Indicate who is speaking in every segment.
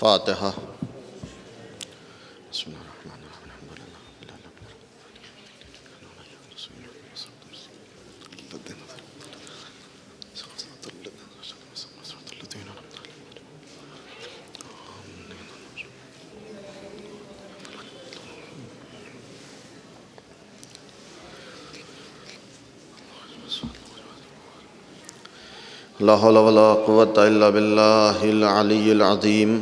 Speaker 1: فاتحہ. لا حول ولا قوة إلا بالله العلي العظيم.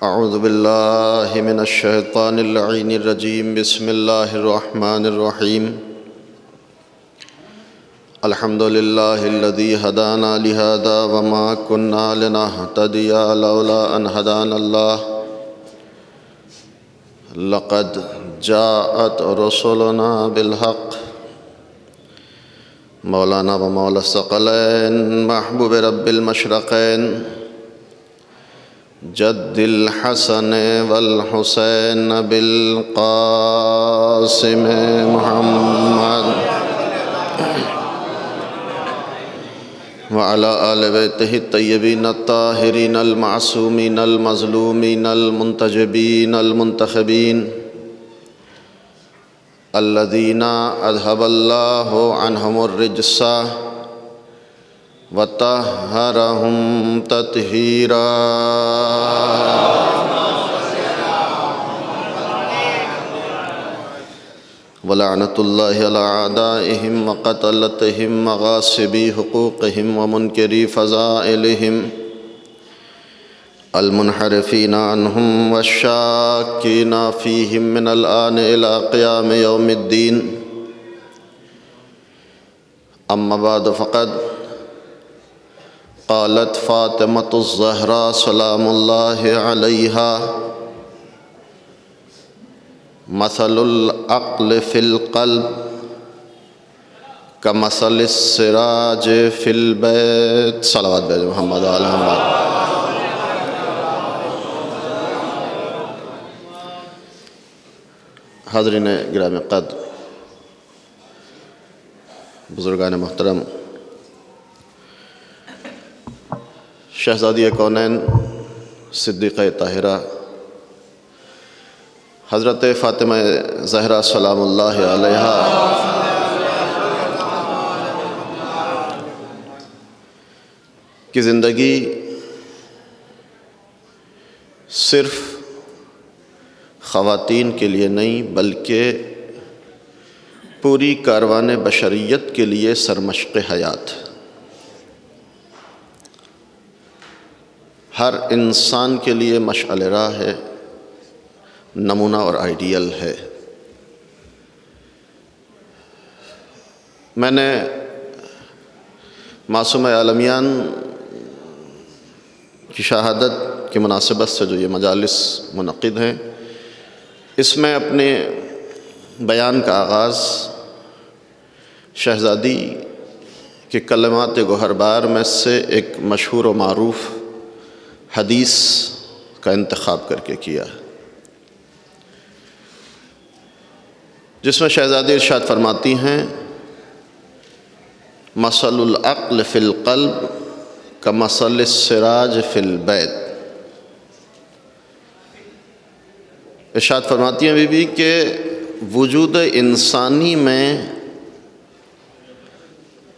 Speaker 1: أعوذ بالله من الشيطان اللعين الرجيم. بسم الله الرحمن الرحيم. الحمد لله الذي هدانا لهذا وما كنا لنهتدي لولا أن هدانا الله. لقد جاءت رسلنا بالحق. مولانا و مولا الثقلین محبوب رب المشرقین جد الحسن والحسین بالقاسم محمد وعلى آل بیتہ الطیبین الطاہرین المعصومین المظلومین المنتجبین المنتخبین الذین اذهب اللہ عنہم الرجس وطہرہم تطہیرا. ولعنۃ اللہ علی اعدائہم وقتلتہم وغاصبی حقوقہم ومنکری فضائلہم المنحرفین عنہم والشاکین فیہم من الآن الی قیام یوم الدین. اما بعد فقد قالت فاطمۃ الزہراء سلام اللہ علیہا مثل العقل فی القلب کمثل السراج فی البیت. صلوات بھیجو محمد علی محمد. حاضرین گرامی قدر، بزرگان محترم، شہزادی کونین صدیقہ طاہرہ حضرت فاطمہ زہرا سلام اللہ علیہا کی زندگی صرف خواتین کے لیے نہیں بلکہ پوری کاروان بشریت کے لیے سرمشق حیات. ہر انسان کے لیے مشعل راہ ہے، نمونہ اور آئیڈیل ہے. میں نے معصومہ عالمیان کی شہادت کی مناسبت سے جو یہ مجالس منعقد ہیں، اس میں اپنے بیان کا آغاز شہزادی کے کلمات گوہربار میں سے ایک مشہور و معروف حدیث کا انتخاب کر کے کیا، جس میں شہزادی ارشاد فرماتی ہیں مثل العقل فی القلب کمثل السراج فی البیت. ارشاد فرماتی ہیں بی بی کہ وجود انسانی میں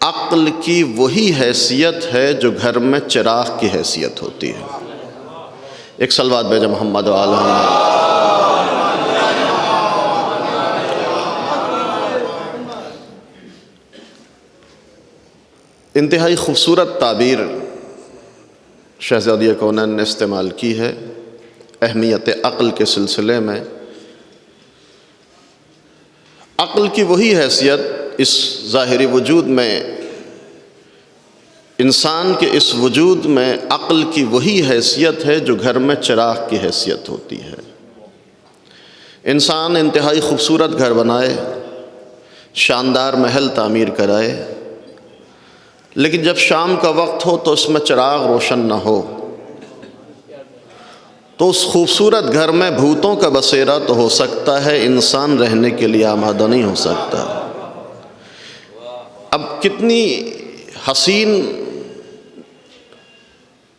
Speaker 1: عقل کی وہی حیثیت ہے جو گھر میں چراغ کی حیثیت ہوتی ہے. ایک صلوات بھیجو محمد و آل محمد. انتہائی خوبصورت تعبیر شہزادی کونین نے استعمال کی ہے اہمیت عقل کے سلسلے میں. عقل کی وہی حیثیت اس ظاہری وجود میں، انسان کے اس وجود میں عقل کی وہی حیثیت ہے جو گھر میں چراغ کی حیثیت ہوتی ہے. انسان انتہائی خوبصورت گھر بنائے، شاندار محل تعمیر کرائے، لیکن جب شام کا وقت ہو تو اس میں چراغ روشن نہ ہو، تو اس خوبصورت گھر میں بھوتوں کا بسیرا تو ہو سکتا ہے، انسان رہنے کے لیے آمادہ نہیں ہو سکتا۔ اب کتنی حسین،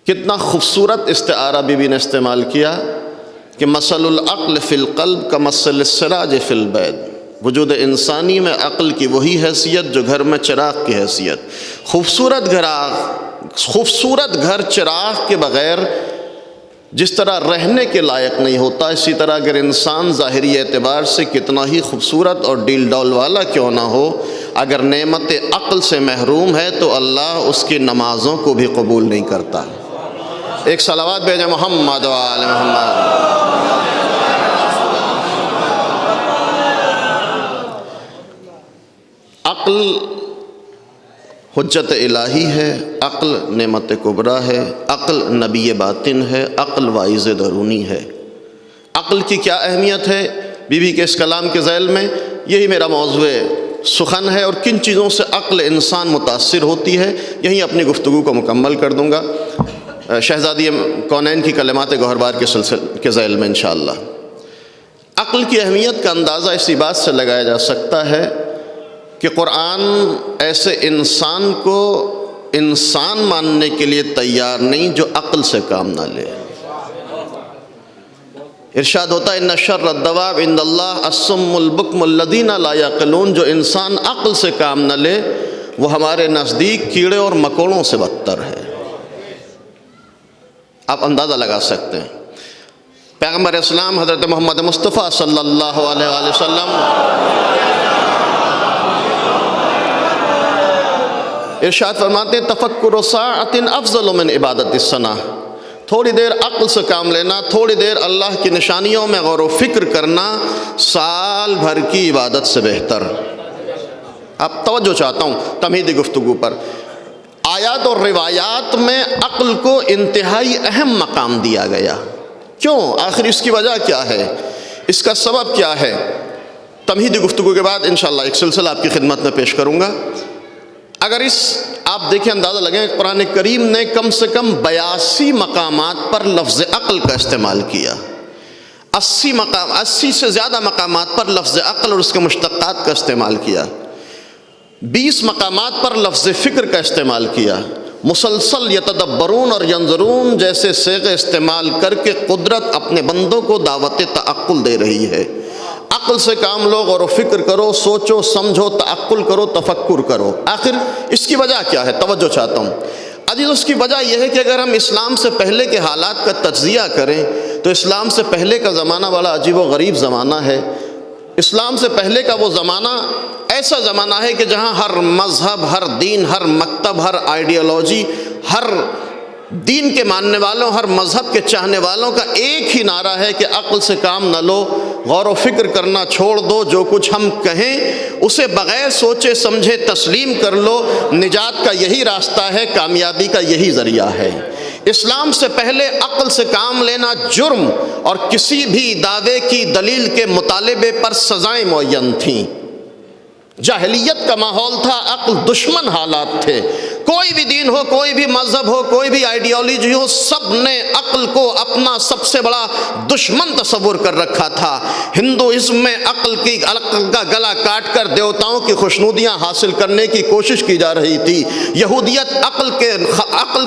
Speaker 1: کتنا خوبصورت استعارہ بی بی نے استعمال کیا کہ مثل العقل فی القلب کمثل السراج فی البیت، وجود انسانی میں عقل کی وہی حیثیت جو گھر میں چراغ کی حیثیت۔ خوبصورت گھر چراغ کے بغیر جس طرح رہنے کے لائق نہیں ہوتا، اسی طرح اگر انسان ظاہری اعتبار سے کتنا ہی خوبصورت اور ڈیل ڈول والا کیوں نہ ہو، اگر نعمت عقل سے محروم ہے تو اللہ اس کی نمازوں کو بھی قبول نہیں کرتا۔ ایک صلوات بھیجیں محمد و آل محمد۔ عقل حجت الہی ہے، عقل نعمت کبریٰ ہے، عقل نبی باطن ہے، عقل واعظ درونی ہے۔ عقل کی کیا اہمیت ہے بی بی کے اس کلام کے ذیل میں، یہی میرا موضوع سخن ہے، اور کن چیزوں سے عقل انسان متاثر ہوتی ہے، یہیں اپنی گفتگو کو مکمل کر دوں گا شہزادی کونین کی کلمات گوہر بار کے سلسلے کے ذیل میں انشاءاللہ۔ عقل کی اہمیت کا اندازہ اسی بات سے لگایا جا سکتا ہے کہ قرآن ایسے انسان کو انسان ماننے کے لیے تیار نہیں جو عقل سے کام نہ لے۔ ارشاد ہوتا ہے ان شر الدواب عند اللہ الصم البکم الذین لا یعقلون، جو انسان عقل سے کام نہ لے وہ ہمارے نزدیک کیڑے اور مکوڑوں سے بدتر ہے۔ آپ اندازہ لگا سکتے ہیں پیغمبر اسلام حضرت محمد مصطفیٰ صلی اللہ علیہ وآلہ وسلم ارشاد فرماتے ہیں تفکر ساعت افضل من عبادت السنہ، تھوڑی دیر عقل سے کام لینا، تھوڑی دیر اللہ کی نشانیوں میں غور و فکر کرنا سال بھر کی عبادت سے بہتر۔ اب توجہ چاہتا ہوں تمہیدی گفتگو پر۔ آیات اور روایات میں عقل کو انتہائی اہم مقام دیا گیا، کیوں؟ آخر اس کی وجہ کیا ہے، اس کا سبب کیا ہے؟ تمہیدی گفتگو کے بعد انشاءاللہ ایک سلسلہ آپ کی خدمت میں پیش کروں گا۔ اگر آپ دیکھیں اندازہ لگیں، قرآن کریم نے کم سے کم 82 مقامات پر لفظ عقل کا استعمال کیا، 80 سے زیادہ مقامات پر لفظ عقل اور اس کے مشتقات کا استعمال کیا، 20 مقامات پر لفظ فکر کا استعمال کیا، مسلسل یتدبرون اور ینظرون جیسے صیغے استعمال کر کے قدرت اپنے بندوں کو دعوت تعقل دے رہی ہے۔ عقل سے کام لو، غور و فکر کرو، سوچو سمجھو، تعقل کرو، تفکر کرو۔ آخر اس کی وجہ کیا ہے؟ توجہ چاہتا ہوں عزیز، اس کی وجہ یہ ہے کہ اگر ہم اسلام سے پہلے کے حالات کا تجزیہ کریں تو اسلام سے پہلے کا زمانہ بڑا عجیب و غریب زمانہ ہے۔ اسلام سے پہلے کا وہ زمانہ ایسا زمانہ ہے کہ جہاں ہر مذہب، ہر دین، ہر مکتب، ہر آئیڈیالوجی، ہر دین کے ماننے والوں، ہر مذہب کے چاہنے والوں کا ایک ہی نعرہ ہے کہ عقل سے کام نہ لو، غور و فکر کرنا چھوڑ دو، جو کچھ ہم کہیں اسے بغیر سوچے سمجھے تسلیم کر لو، نجات کا یہی راستہ ہے، کامیابی کا یہی ذریعہ ہے۔ اسلام سے پہلے عقل سے کام لینا جرم اور کسی بھی دعوے کی دلیل کے مطالبے پر سزائیں معین تھیں۔ جاہلیت کا ماحول تھا، عقل دشمن حالات تھے، کوئی بھی دین ہو، کوئی بھی مذہب ہو، کوئی بھی آئیڈیالوجی ہو، سب نے عقل کو اپنا سب سے بڑا دشمن تصور کر رکھا تھا۔ ہندوازم میں عقل کا گلا کاٹ کر دیوتاؤں کی خوشنودیاں حاصل کرنے کی کوشش کی جا رہی تھی، یہودیت عقل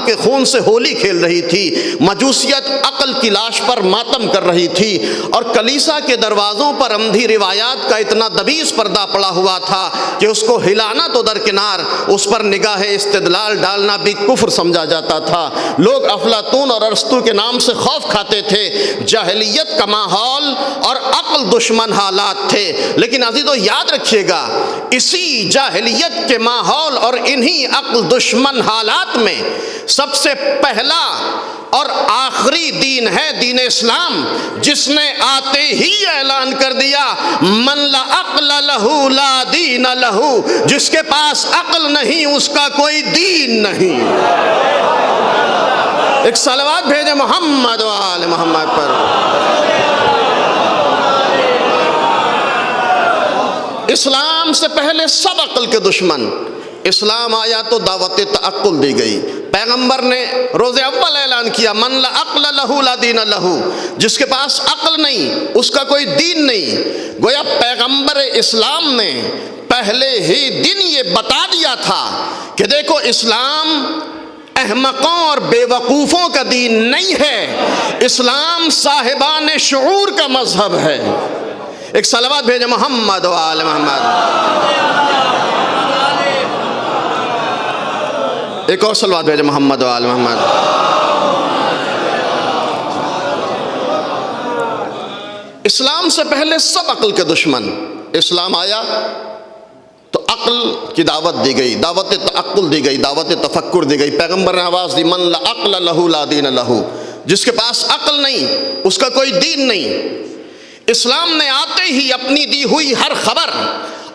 Speaker 1: کے خون سے ہولی کھیل رہی تھی، مجوسیت عقل کی لاش پر ماتم کر رہی تھی، اور کلیسا کے دروازوں پر اندھی روایات کا اتنا دبیز پردہ پڑا ہوا تھا کہ اس کو ہلانا تو درکنار، اس پر نگاہ استدلال ڈالنا بھی کفر سمجھا جاتا تھا۔ لوگ افلاطون اور ارسطو کے نام سے خوف کھاتے تھے۔ جاہلیت کا ماحول اور عقل دشمن حالات تھے، لیکن عزیزو یاد رکھیے گا، اسی جاہلیت کے ماحول اور انہی عقل دشمن حالات میں سب سے پہلا اور آخری دین ہے دین اسلام، جس نے آتے ہی اعلان کر دیا من لا عقل لہو لا دین لہو، جس کے پاس عقل نہیں اس کا کوئی دین نہیں۔ ایک صلوات بھیجے محمد و آل محمد پر۔ اسلام سے پہلے سب عقل کے دشمن، اسلام آیا تو دعوت تعقل دی گئی، پیغمبر نے روز اول اعلان کیا من لا عقل لہ لا دین لہ، جس کے پاس عقل نہیں اس کا کوئی دین نہیں۔ گویا پیغمبر اسلام نے پہلے ہی دن یہ بتا دیا تھا کہ دیکھو اسلام احمقوں اور بے وقوفوں کا دین نہیں ہے، اسلام صاحبان شعور کا مذہب ہے۔ ایک صلوات بھیجے محمد و آل محمد۔ ایک اور صلوات بھیجے محمد و آل محمد۔ اسلام سے پہلے سب عقل کے دشمن، اسلام آیا تو عقل کی دعوت دی گئی، دعوت تعقل دی گئی، دعوت تفکر دی گئی۔ پیغمبر نے آواز دی من لا عقل لہ لا دین لہ، جس کے پاس عقل نہیں اس کا کوئی دین نہیں۔ اسلام نے آتے ہی اپنی دی ہوئی ہر خبر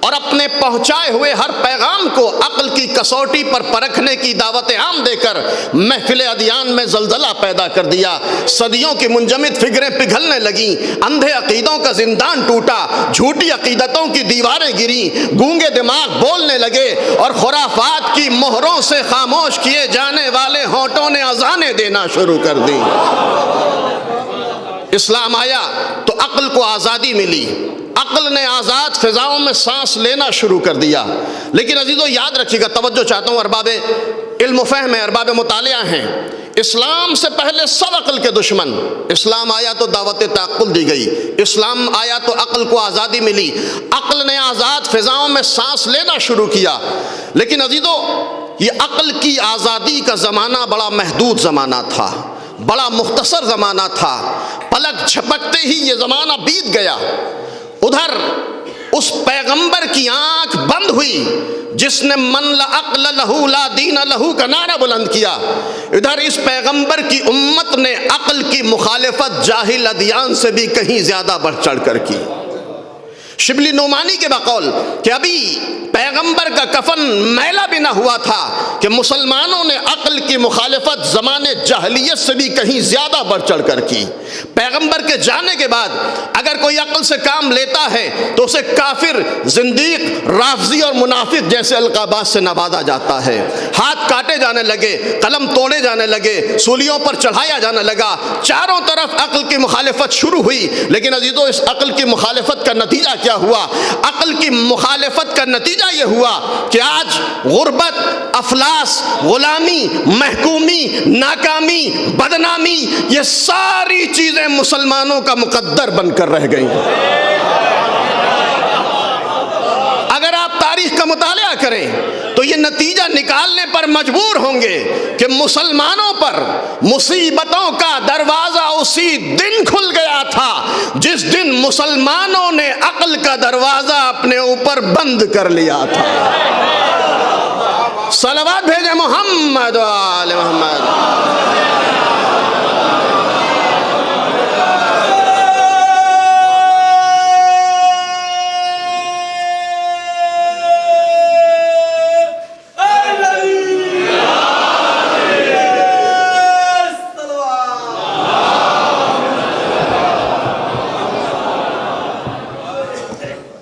Speaker 1: اور اپنے پہنچائے ہوئے ہر پیغام کو عقل کی کسوٹی پر پرکھنے کی دعوت عام دے کر محفل ادیان میں زلزلہ پیدا کر دیا۔ صدیوں کی منجمد فکریں پگھلنے لگیں، اندھے عقیدوں کا زندان ٹوٹا، جھوٹی عقیدتوں کی دیواریں گریں، گونگے دماغ بولنے لگے اور خرافات کی مہروں سے خاموش کیے جانے والے ہونٹوں نے اذانیں دینا شروع کر دیں۔ اسلام آیا تو عقل کو آزادی ملی، عقل نے آزاد فضاؤں میں سانس لینا شروع کر دیا۔ لیکن عزیزو یاد رکھیے گا، توجہ چاہتا ہوں، ارباب علم و فہم ہیں، ارباب مطالعہ ہیں، اسلام سے پہلے سب عقل کے دشمن۔ اسلام آیا تو دعوت تعقل دی گئی، اسلام آیا تو عقل کو آزادی ملی، عقل نے آزاد فضاؤں میں سانس لینا شروع کیا۔ لیکن عزیزو یہ عقل کی آزادی کا زمانہ بڑا محدود زمانہ تھا، بڑا مختصر زمانہ تھا، پلک جھپکتے ہی یہ زمانہ بیت گیا۔ ادھر اس پیغمبر کی آنکھ بند ہوئی جس نے من لا عقل لہ لا دین لہ کا نعرہ بلند کیا، ادھر اس پیغمبر کی امت نے عقل کی مخالفت جاہل ادیان سے بھی کہیں زیادہ بڑھ چڑھ کر کی۔ شبلی نعمانی کے بقول کہ ابھی پیغمبر کا کفن میلا بھی نہ ہوا تھا کہ مسلمانوں نے عقل کی مخالفت زمانے جاہلیت سے بھی کہیں زیادہ بڑھ چڑھ کر کی۔ پیغمبر کے جانے کے بعد اگر کوئی عقل سے کام لیتا ہے تو اسے کافر، زندیق، رافضی اور منافق جیسے القابات سے نوازا جاتا ہے۔ ہاتھ کاٹے جانے لگے، قلم توڑے جانے لگے، سولیوں پر چڑھایا جانے لگا، چاروں طرف عقل کی مخالفت شروع ہوئی۔ لیکن عزیزو اس عقل کی مخالفت کا نتیجہ کیا ہوا؟ عقل کی مخالفت کا نتیجہ یہ ہوا کہ آج غربت، افلاس، غلامی، محکومی، ناکامی، بدنامی، یہ ساری چیزیں مسلمانوں کا مقدر بن کر رہ گئی۔ اگر آپ تاریخ کا مطالعہ کریں تو یہ نتیجہ نکالنے پر مجبور ہوں گے کہ مسلمانوں پر مصیبتوں کا دروازہ اسی دن کھل گیا تھا جس دن مسلمانوں نے عقل کا دروازہ اپنے اوپر بند کر لیا تھا۔ صلوات بھیجے محمد و آل محمد۔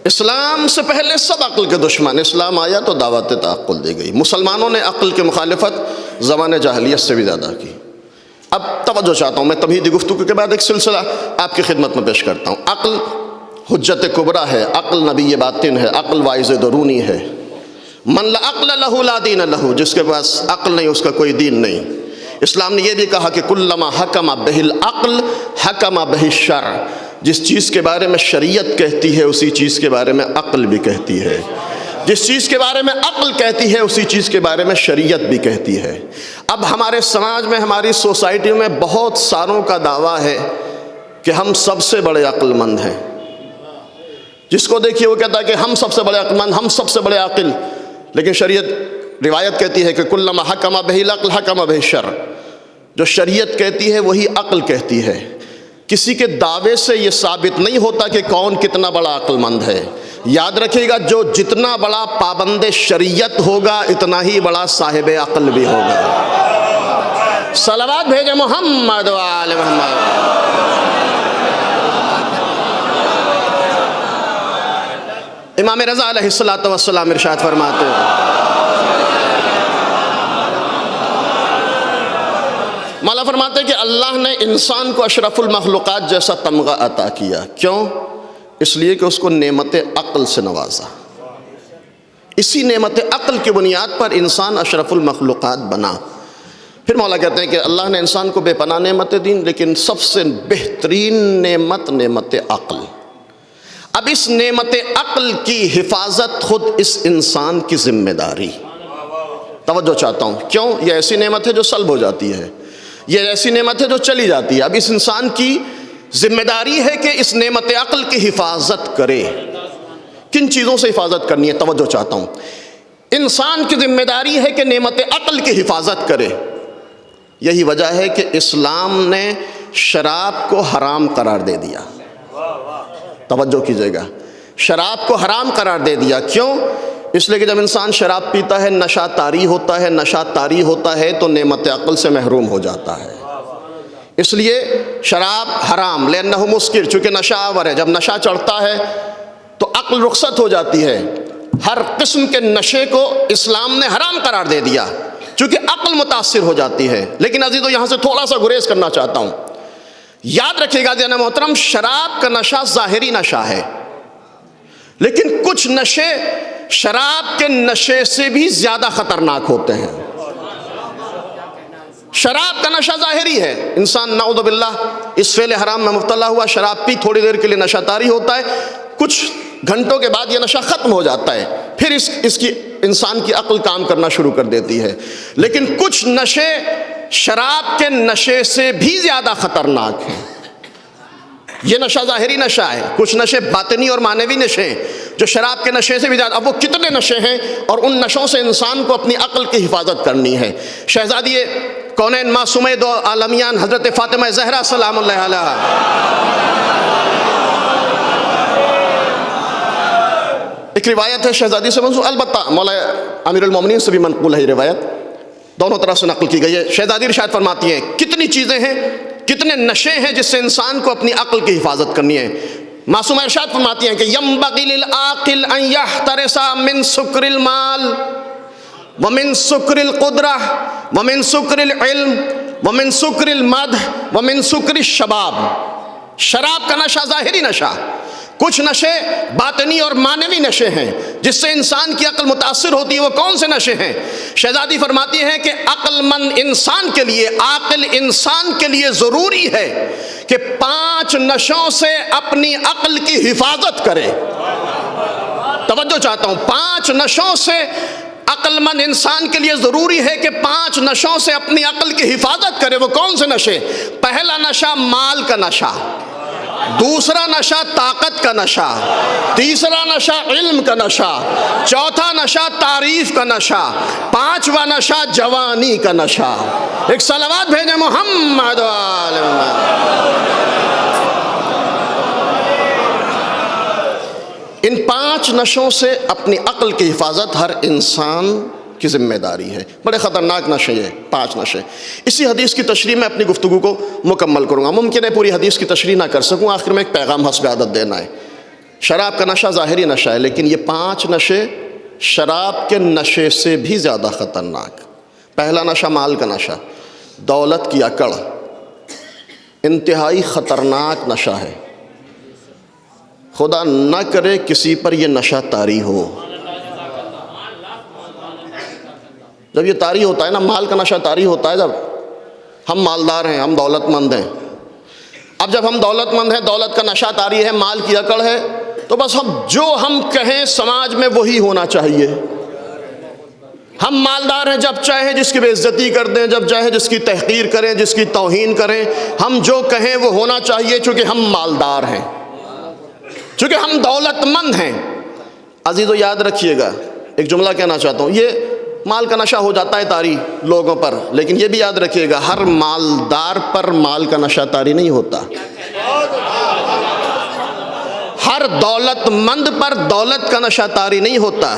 Speaker 1: اسلام سے پہلے سب عقل کے دشمن، اسلام آیا تو دعوت تعقل دی گئی۔ مسلمانوں نے عقل کی مخالفت زمانے جاہلیت سے بھی زیادہ کی۔ اب توجہ چاہتا ہوں، میں تمہیدی گفتگو کے بعد ایک سلسلہ آپ کی خدمت میں پیش کرتا ہوں۔ عقل حجت کبریٰ ہے، عقل نبی باطن ہے، عقل واعظ درونی ہے۔ من لا عقل لہ لا دین لہ، جس کے پاس عقل نہیں اس کا کوئی دین نہیں۔ اسلام نے یہ بھی کہا کہ کلما حکم بہ العقل حکم بہ الشرع، جس چیز کے بارے میں شریعت کہتی ہے اسی چیز کے بارے میں عقل بھی کہتی ہے، جس چیز کے بارے میں عقل کہتی ہے اسی چیز کے بارے میں شریعت بھی کہتی ہے۔ اب ہمارے سماج میں، ہماری سوسائٹی میں بہت ساروں کا دعویٰ ہے کہ ہم سب سے بڑے عقل مند ہیں۔ جس کو دیکھیے وہ کہتا ہے کہ ہم سب سے بڑے عقل مند، ہم سب سے بڑے عاقل، لیکن شریعت روایت کہتی ہے کہ کلما حکم بہ العقل حکم بہ الشرع، جو شریعت کہتی ہے وہی عقل کہتی ہے۔ کسی کے دعوے سے یہ ثابت نہیں ہوتا کہ کون کتنا بڑا عقل مند ہے۔ یاد رکھیے گا، جو جتنا بڑا پابند شریعت ہوگا اتنا ہی بڑا صاحب عقل بھی ہوگا۔ صلوات بھیجے محمد و آل محمد۔ امام رضا علیہ الصلوۃ والسلام ارشاد فرماتے ہیں مولا فرماتے ہیں کہ اللہ نے انسان کو اشرف المخلوقات جیسا تمغہ عطا کیا. کیوں؟ اس لیے کہ اس کو نعمت عقل سے نوازا. اسی نعمت عقل کی بنیاد پر انسان اشرف المخلوقات بنا. پھر مولا کہتے ہیں کہ اللہ نے انسان کو بے پناہ نعمتیں دیں، لیکن سب سے بہترین نعمت عقل. اب اس نعمت عقل کی حفاظت خود اس انسان کی ذمہ داری. توجہ چاہتا ہوں. کیوں؟ یہ ایسی نعمت ہے جو سلب ہو جاتی ہے، یہ ایسی نعمت ہے جو چلی جاتی ہے. اب اس انسان کی ذمہ داری ہے کہ اس نعمت عقل کی حفاظت کرے. کن چیزوں سے حفاظت کرنی ہے؟ توجہ چاہتا ہوں. انسان کی ذمہ داری ہے کہ نعمت عقل کی حفاظت کرے. یہی وجہ ہے کہ اسلام نے شراب کو حرام قرار دے دیا. توجہ کیجئے گا، شراب کو حرام قرار دے دیا. کیوں؟ اس لیے کہ جب انسان شراب پیتا ہے نشہ طاری ہوتا ہے، نشہ طاری ہوتا ہے تو نعمت عقل سے محروم ہو جاتا ہے. اس لیے شراب حرام، لأنہ مسکر، چونکہ نشہ آور ہے. جب نشہ چڑھتا ہے تو عقل رخصت ہو جاتی ہے. ہر قسم کے نشے کو اسلام نے حرام قرار دے دیا چونکہ عقل متاثر ہو جاتی ہے. لیکن عزیزو یہاں سے تھوڑا سا گریز کرنا چاہتا ہوں. یاد رکھیے گا جناب محترم، شراب کا نشہ ظاہری نشہ ہے، لیکن کچھ نشے شراب کے نشے سے بھی زیادہ خطرناک ہوتے ہیں. شراب کا نشہ ظاہری ہے، انسان نعوذ باللہ اس فعل حرام میں مبتلا ہوا، شراب پی، تھوڑی دیر کے لیے نشہ طاری ہوتا ہے، کچھ گھنٹوں کے بعد یہ نشہ ختم ہو جاتا ہے، پھر اس کی انسان کی عقل کام کرنا شروع کر دیتی ہے. لیکن کچھ نشے شراب کے نشے سے بھی زیادہ خطرناک ہیں. یہ نشہ ظاہری نشہ ہے، کچھ نشے باطنی اور معنوی نشے ہیں جو شراب کے نشے سے بھی زیادہ. اب وہ کتنے نشے ہیں اور ان نشوں سے انسان کو اپنی عقل کی حفاظت کرنی ہے. شہزادی کونین معصومہ دو عالمیان حضرت فاطمہ زہرا سلام اللہ علیہا، ایک روایت ہے شہزادی سے منسوب، البتہ مولا امیر المومنین سے بھی منقول ہے یہ روایت، دونوں طرح سے نقل کی گئی ہے. شہزادی ارشاد فرماتی ہیں کتنی چیزیں ہیں، کتنے نشے ہیں جس سے انسان کو اپنی عقل کی حفاظت کرنی ہے. معصومہ ارشاد فرماتی ہیں کہ ينبغي للعاقل ان يحترس من سكر المال ومن سكر القدرة ومن سكر العلم ومن سكر المدح ومن سكر الشباب. شراب کا نشہ ظاہری نشہ، کچھ نشے باطنی اور معنوی نشے ہیں جس سے انسان کی عقل متاثر ہوتی ہے. وہ کون سے نشے ہیں؟ شہزادی فرماتی ہیں کہ عقل مند انسان کے لیے، عاقل انسان کے لیے ضروری ہے کہ 5 نشوں سے اپنی عقل کی حفاظت کرے. توجہ چاہتا ہوں، 5 نشوں سے عقل مند انسان کے لیے ضروری ہے کہ 5 نشوں سے اپنی عقل کی حفاظت کرے. وہ کون سے نشے؟ پہلا نشہ مال کا نشہ، دوسرا نشہ طاقت کا نشہ، تیسرا نشہ علم کا نشہ، چوتھا نشہ تعریف کا نشہ، 5واں نشہ جوانی کا نشہ. ایک صلوات بھیجیں محمد وآل محمد. ان 5 نشوں سے اپنی عقل کی حفاظت ہر انسان کی ذمہ داری ہے. بڑے خطرناک نشے ہیں 5 نشے. اسی حدیث کی تشریح میں اپنی گفتگو کو مکمل کروں گا. ممکن ہے پوری حدیث کی تشریح نہ کر سکوں، آخر میں ایک پیغام حسب عادت دینا ہے. شراب کا نشہ ظاہری نشہ ہے، لیکن یہ 5 نشے شراب کے نشے سے بھی زیادہ خطرناک. پہلا نشہ مال کا نشہ، دولت کی اکڑ، انتہائی خطرناک نشہ ہے. خدا نہ کرے کسی پر یہ نشہ طاری ہو. جب یہ طاری ہوتا ہے نا، مال کا نشہ طاری ہوتا ہے جب ہم مالدار ہیں، ہم دولت مند ہیں. اب جب ہم دولت مند ہیں، دولت کا نشہ طاری ہے، مال کی اکڑ ہے، تو بس جو ہم کہیں سماج میں وہی ہونا چاہیے. ہم مالدار ہیں، جب چاہے جس کی بے عزتی کر دیں، جب چاہے جس کی تحقیر کریں، جس کی توہین کریں، ہم جو کہیں وہ ہونا چاہیے چونکہ ہم مالدار ہیں، چونکہ ہم دولت مند ہیں. عزیزو یاد رکھیے گا، ایک جملہ کہنا چاہتا ہوں، یہ مال کا نشہ ہو جاتا ہے طاری لوگوں پر، لیکن یہ بھی یاد رکھیے گا ہر مالدار پر مال کا نشہ طاری نہیں ہوتا. ہر دولت مند پر دولت کا نشہ طاری نہیں ہوتا.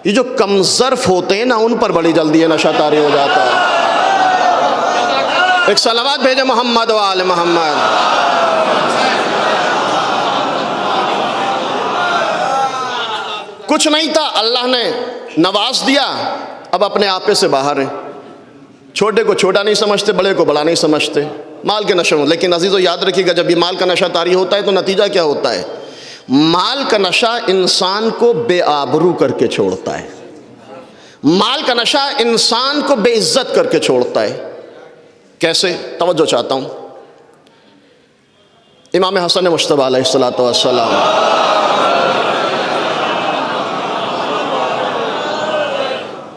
Speaker 1: یہ جو کم ظرف ہوتے ہیں نا، ان پر بڑی جلدی یہ نشہ طاری ہو جاتا ہے. ایک صلوات بھیجے محمد وآل محمد. کچھ نہیں تھا، اللہ نے نواز دیا، اب اپنے آپے سے باہر ہیں. چھوٹے کو چھوٹا نہیں سمجھتے، بڑے کو بڑا نہیں سمجھتے، مال کے نشے میں۔ لیکن عزیزو یاد رکھیے گا، جب یہ مال کا نشہ طاری ہوتا ہے تو نتیجہ کیا ہوتا ہے؟ مال کا نشہ انسان کو بے آبرو کر کے چھوڑتا ہے، مال کا نشہ انسان کو بے عزت کر کے چھوڑتا ہے۔ کیسے؟ توجہ چاہتا ہوں۔ امام حسن مجتبیٰ علیہ السلام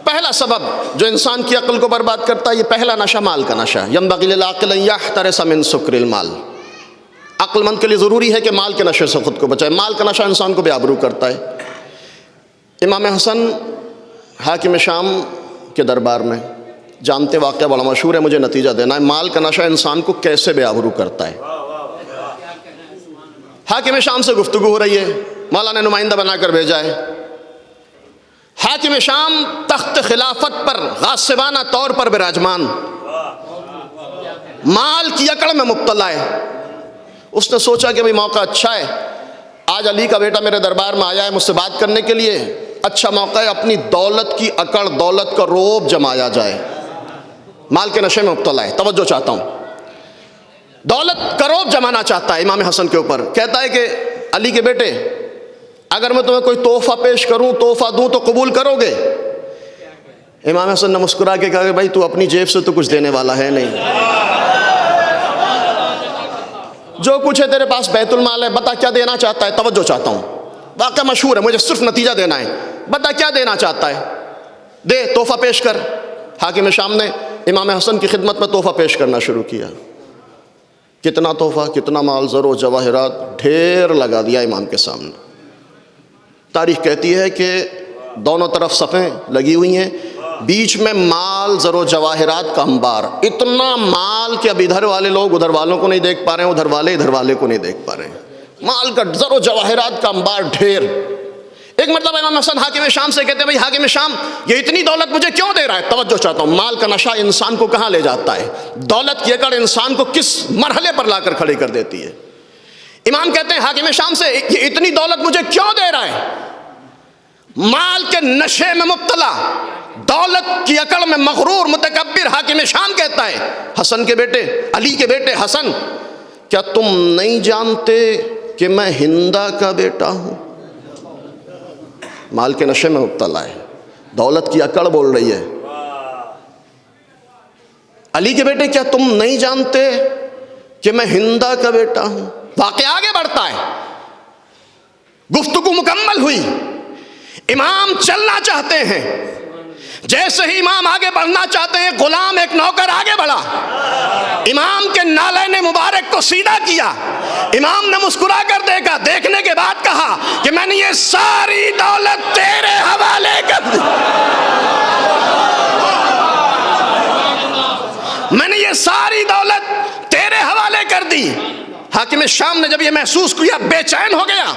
Speaker 1: پہلا سبب جو انسان کی عقل کو برباد کرتا ہے، یہ پہلا نشہ مال کا نشہ۔ ينبغي للعاقل ان يحترس من سكر المال، عقل مند کے لیے ضروری ہے کہ مال کے نشے سے خود کو بچائے۔ مال کا نشہ انسان کو بے آبرو کرتا ہے۔ امام حسن حاکم شام کے دربار میں، جانتے واقعہ بڑا مشہور ہے، مجھے نتیجہ دینا ہے، مال کا نشہ انسان کو کیسے بے آبرو کرتا ہے۔ حاکم شام سے گفتگو ہو رہی ہے، مولا نے نمائندہ بنا کر بھیجا ہے۔ حاکم شام تخت خلافت پر غاصبانہ طور پر براجمان، مال کی اکڑ میں مبتلا ہے۔ اس نے سوچا کہ بھئی موقع اچھا ہے، آج علی کا بیٹا میرے دربار میں آیا ہے مجھ سے بات کرنے کے لیے، اچھا موقع ہے اپنی دولت کی اکڑ، دولت کا روب جمایا جائے۔ مال کے نشے میں مبتلا ہے، توجہ چاہتا ہوں، دولت کا روب جمانا چاہتا ہے امام حسن کے اوپر۔ کہتا ہے کہ علی کے بیٹے، اگر میں تمہیں کوئی تحفہ پیش کروں، تحفہ دوں تو قبول کرو گے؟ امام حسن نے مسکرا کے کہا کہ بھائی تو اپنی جیب سے تو کچھ دینے والا ہے نہیں، جو کچھ ہے تیرے پاس بیت المال ہے، بتا کیا دینا چاہتا ہے۔ توجہ چاہتا ہوں، واقعہ مشہور ہے، مجھے صرف نتیجہ دینا ہے، بتا کیا دینا چاہتا ہے، دے، تحفہ پیش کر۔ حاکم شام نے امام حسن کی خدمت میں تحفہ پیش کرنا شروع کیا۔ کتنا تحفہ، کتنا مال، زر و جواہرات ڈھیر لگا دیا امام کے سامنے۔ تاریخ کہتی ہے کہ دونوں طرف صفیں لگی ہوئی ہیں، بیچ میں مال، زر و جواہرات کا انبار، اتنا مال کہ اب ادھر والے لوگ ادھر والوں کو نہیں دیکھ پا رہے ہیں، ادھر والے ادھر والے کو نہیں دیکھ پا رہے ہیں، مال کا، زر و جواہرات کا انبار ڈھیر۔ ایک مرتبہ امام حسن حاکم شام سے کہتے ہیں بھئی حاکم شام یہ اتنی دولت مجھے کیوں دے رہا ہے؟ توجہ چاہتا ہوں، مال کا نشہ انسان کو کہاں لے جاتا ہے، دولت کی اکڑ انسان کو کس مرحلے پر لا کر کھڑی کر دیتی ہے۔ امام کہتے ہیں حاکم شام سے یہ اتنی دولت مجھے کیوں دے رہا ہے؟ مال کے نشے میں مبتلا، دولت کی اکڑ میں مغرور متکبر حاکم شام کہتا ہے حسن کے بیٹے، علی کے بیٹے حسن، کیا تم نہیں جانتے کہ میں ہندا کا بیٹا ہوں؟ مال کے نشے میں مبتلا ہے، دولت کی اکڑ بول رہی ہے۔ علی کے بیٹے، کیا تم نہیں جانتے کہ میں ہندا کا بیٹا ہوں؟ واقعہ آگے بڑھتا ہے، گفتگو مکمل ہوئی، امام چلنا چاہتے ہیں، جیسے ہی امام آگے بڑھنا چاہتے ہیں، غلام ایک نوکر آگے بڑھا، امام کے نالین مبارک کو سیدھا کیا، امام نے مسکرا کر دیکھا، دیکھنے کے بعد کہا کہ میں نے یہ ساری دولت تیرے حوالے کر دی، میں نے یہ ساری دولت تیرے حوالے کر دی۔ حاکم شام نے جب یہ محسوس کیا بے چین ہو گیا،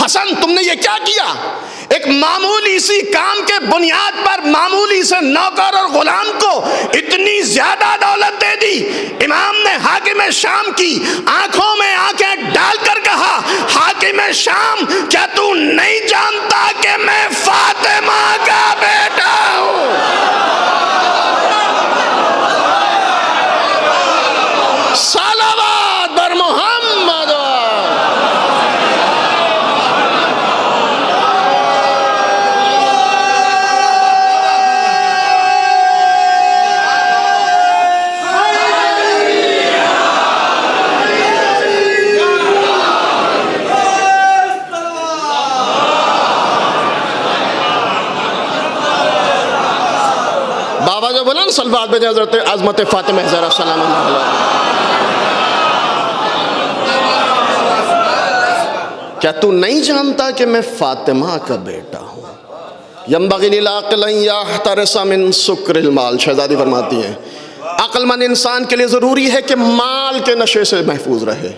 Speaker 1: حسن تم نے یہ کیا کیا؟ ایک معمولی سی کام کے بنیاد پر معمولی سے نوکر اور غلام کو اتنی زیادہ دولت دے دی۔ امام نے حاکم شام کی آنکھوں میں آنکھیں ڈال کر کہا، حاکم شام کیا تو نہیں جانتا کہ میں فاطمہ کا بیٹا ہوں؟ صلوات بر محمد۔ بابا جو بولا نا صلوات بے حضرت عظمت فاطمہ زہرا سلام اللہ علیہ، کیا تو نہیں جانتا کہ میں فاطمہ کا بیٹا ہوں؟ ينبغي للعاقل ان يحترس من سكر المال، شہزادی فرماتی ہیں عقل مند انسان کے لیے ضروری ہے کہ مال کے نشے سے محفوظ رہے،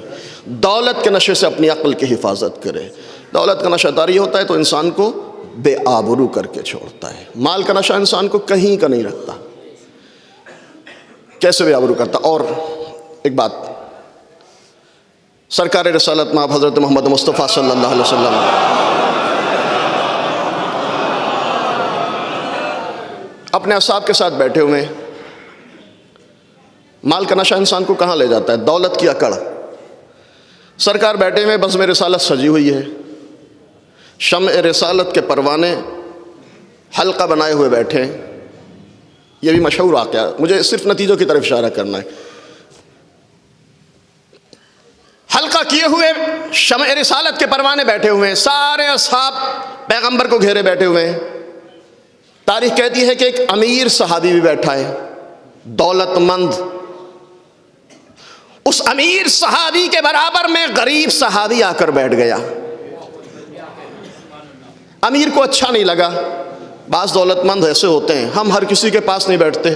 Speaker 1: دولت کے نشے سے اپنی عقل کی حفاظت کرے۔ دولت کا نشہ طاری ہوتا ہے تو انسان کو بے آبرو کر کے چھوڑتا ہے، مال کا نشہ انسان کو کہیں کا نہیں رکھتا۔ کیسے بے آبرو کرتا؟ اور ایک بات، سرکار رسالت مآب حضرت محمد مصطفیٰ صلی اللہ علیہ وسلم اپنے اصحاب کے ساتھ بیٹھے ہوئے، مال کا نشہ انسان کو کہاں لے جاتا ہے؟ دولت کی اکڑ. سرکار بیٹھے ہوئے بزم رسالت سجی ہوئی ہے، شمع رسالت کے پروانے حلقہ بنائے ہوئے بیٹھے ہیں. یہ بھی مشہور واقعہ، مجھے صرف نتیجوں کی طرف اشارہ کرنا ہے. حلقہ کیے ہوئے شمع رسالت کے پروانے بیٹھے ہوئے ہیں، سارے اصحاب پیغمبر کو گھیرے بیٹھے ہوئے ہیں. تاریخ کہتی ہے کہ ایک امیر صحابی بھی بیٹھا ہے، دولت مند. اس امیر صحابی کے برابر میں غریب صحابی آ کر بیٹھ گیا. امیر کو اچھا نہیں لگا. بعض دولت مند ایسے ہوتے ہیں، ہم ہر کسی کے پاس نہیں بیٹھتے،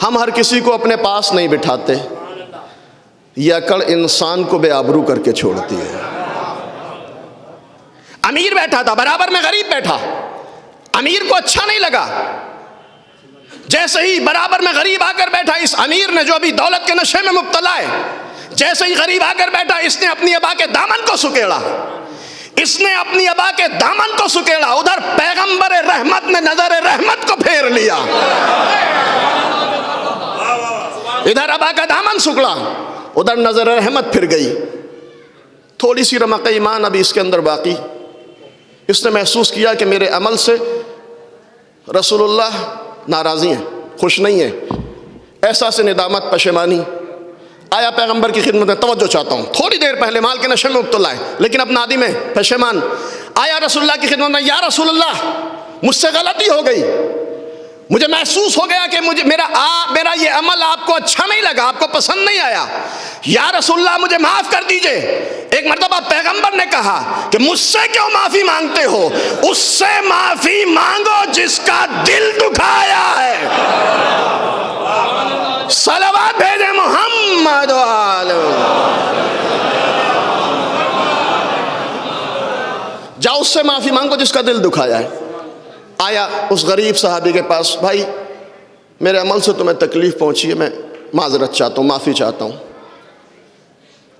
Speaker 1: ہم ہر کسی کو اپنے پاس نہیں بٹھاتے. یہ اکڑ انسان کو بے آبرو کر کے چھوڑتی ہے. امیر بیٹھا تھا، برابر میں غریب بیٹھا. امیر کو اچھا نہیں لگا. جیسے ہی برابر میں غریب آ کر بیٹھا، اس امیر نے جو ابھی دولت کے نشے میں مبتلا ہے، جیسے ہی غریب آ کر بیٹھا، اس نے اپنی ابا کے دامن کو سکیڑا. اس نے اپنی ابا کے دامن کو سکیڑا. ادھر پیغمبر رحمت نے نظر رحمت کو پھیر لیا، ادھر ابا کا دامن سکڑا، ادھر نظر رحمت پھر گئی. تھوڑی سی رمق ایمان ابھی اس کے اندر باقی. اس نے محسوس کیا کہ میرے عمل سے رسول اللہ ناراضی ہیں، خوش نہیں ہیں. احساس ندامت، پشیمانی. آیا پیغمبر کی خدمت میں، توجہ چاہتا ہوں، تھوڑی دیر پہلے مال کے نشے میں مبتلا ہے لیکن اب نادم ہے، پشیمان. آیا رسول اللہ کی خدمت میں، یا رسول اللہ مجھ سے غلطی ہو گئی، مجھے محسوس ہو گیا کہ میرا یہ عمل آپ کو اچھا نہیں لگا، آپ کو پسند نہیں آیا، یا رسول اللہ مجھے معاف کر دیجئے. ایک مرتبہ پیغمبر نے کہا کہ مجھ سے کیوں معافی مانگتے ہو؟ اس سے معافی مانگو جس کا دل دکھایا ہے. صلوات بھیجے محمد جاؤ، اس سے معافی مانگو جس کا دل دکھایا ہے. آیا اس غریب صحابی کے پاس، بھائی میرے عمل سے تمہیں تکلیف پہنچی ہے، میں معذرت چاہتا ہوں، معافی چاہتا ہوں.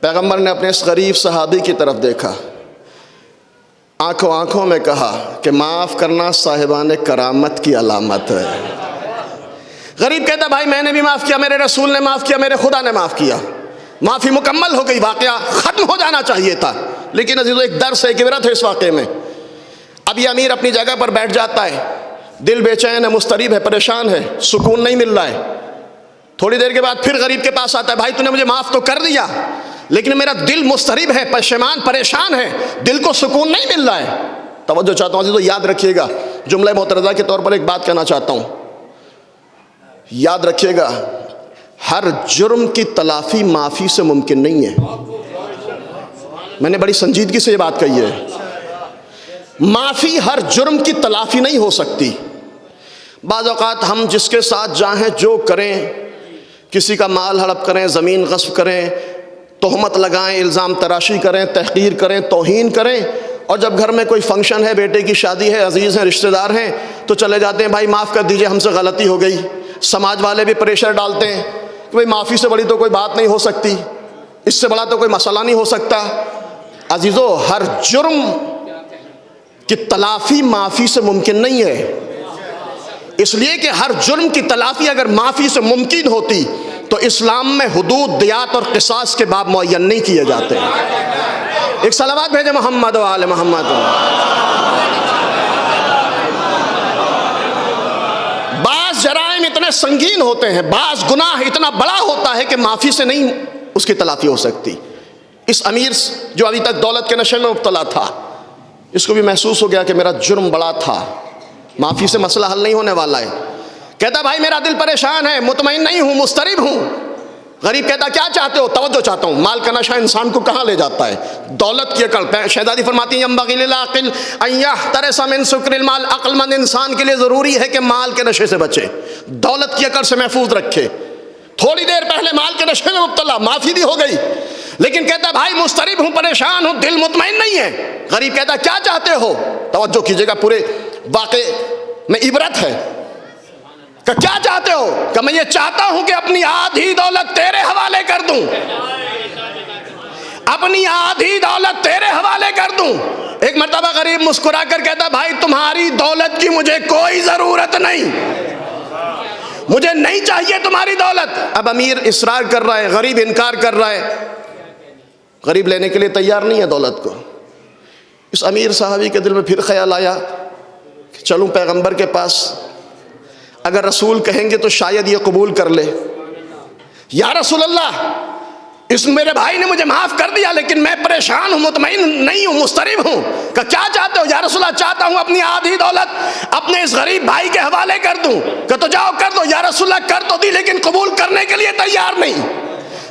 Speaker 1: پیغمبر نے اپنے اس غریب صحابی کی طرف دیکھا، آنکھوں میں کہا کہ معاف کرنا صاحبان کرامت کی علامت ہے. غریب کہتا بھائی میں نے بھی معاف کیا، میرے رسول نے معاف کیا، میرے خدا نے معاف کیا. معافی مکمل ہو گئی، واقعہ ختم ہو جانا چاہیے تھا. لیکن عزیزو ایک درس ہے، ایک عبرت ہے اس واقعے میں. اب یہ امیر اپنی جگہ پر بیٹھ جاتا ہے، دل بے چین ہے، مضطرب ہے، پریشان ہے، سکون نہیں مل رہا ہے. تھوڑی دیر کے بعد پھر غریب کے پاس آتا ہے، بھائی تو نے مجھے معاف تو کر دیا لیکن میرا دل مضطرب ہے، پریشان ہے، دل کو سکون نہیں مل رہا ہے. توجہ چاہتا ہوں عزیزو، یاد رکھیے گا، جملہ معترضہ کے طور پر ایک بات کہنا چاہتا ہوں. یاد رکھیے گا، ہر جرم کی تلافی معافی سے ممکن نہیں ہے. میں نے بڑی سنجیدگی سے یہ بات کہی ہے. معافی ہر جرم کی تلافی نہیں ہو سکتی. بعض اوقات ہم جس کے ساتھ جاہیں جو کریں، کسی کا مال ہڑپ کریں، زمین غصب کریں، تہمت لگائیں، الزام تراشی کریں، تحقیر کریں، توہین کریں، اور جب گھر میں کوئی فنکشن ہے، بیٹے کی شادی ہے، عزیز ہیں، رشتہ دار ہیں، تو چلے جاتے ہیں، بھائی معاف کر دیجئے ہم سے غلطی ہو گئی. سماج والے بھی پریشر ڈالتے ہیں کہ بھائی معافی سے بڑی تو کوئی بات نہیں ہو سکتی، اس سے بڑا تو کوئی مسئلہ نہیں ہو سکتا. عزیزو، ہر جرم کی تلافی معافی سے ممکن نہیں ہے. اس لیے کہ ہر جرم کی تلافی اگر معافی سے ممکن ہوتی تو اسلام میں حدود، دیات اور قصاص کے باب معین نہیں کیے جاتے. ایک صلوات بھیجے محمد و آل محمد. بعض جرائم اتنے سنگین ہوتے ہیں، بعض گناہ اتنا بڑا ہوتا ہے کہ معافی سے نہیں اس کی تلافی ہو سکتی. اس امیر جو ابھی تک دولت کے نشے میں مبتلا تھا، اس کو بھی محسوس ہو گیا کہ میرا جرم بڑا تھا، معافی سے مسئلہ حل نہیں ہونے والا ہے. کہتا بھائی میرا دل پریشان ہے، مطمئن نہیں ہوں، مضطرب ہوں. غریب کہتا کیا چاہتے ہو؟ توجہ چاہتا ہوں. مال کا نشہ انسان کو کہاں لے جاتا ہے؟ دولت کی اکڑ. شہزادی فرماتی ہیں ینبغی للعاقل ان یحترس من سکر المال. عقل مند انسان کے لیے ضروری ہے کہ مال کے نشے سے بچے، دولت کی اکڑ سے محفوظ رکھے. تھوڑی دیر پہلے مال کے نشے میں مبتلا، معافی بھی ہو گئی، لیکن کہتا بھائی مضطرب ہوں، پریشان ہوں، دل مطمئن نہیں ہے. غریب کہتا کیا چاہتے ہو؟ توجہ کیجئے گا، پورے واقعے میں عبرت ہے. کہ کیا چاہتے ہو؟ کہ میں یہ چاہتا ہوں کہ اپنی آدھی دولت تیرے حوالے کر دوں، اپنی آدھی دولت تیرے حوالے کر دوں. ایک مرتبہ غریب مسکرا کر کہتا بھائی تمہاری دولت کی مجھے کوئی ضرورت نہیں،
Speaker 2: مجھے نہیں چاہیے تمہاری دولت۔ اب امیر اصرار کر رہا ہے، غریب انکار کر رہا ہے، غریب لینے کے لیے تیار نہیں ہے دولت کو۔ اس امیر صحابی کے دل میں پھر خیال آیا کہ چلوں پیغمبر کے پاس، اگر رسول کہیں گے تو شاید یہ قبول کر لے۔ یا رسول اللہ، اس میرے بھائی نے مجھے معاف کر دیا لیکن میں پریشان ہوں، مطمئن نہیں ہوں، مضطرب ہوں۔ کہ کیا چاہتے ہو؟ یا رسول اللہ چاہتا ہوں اپنی آدھی دولت اپنے اس غریب بھائی کے حوالے کر دوں۔ کہ تو جاؤ کر دو۔ یا رسول اللہ کر تو دی لیکن قبول کرنے کے لیے تیار نہیں،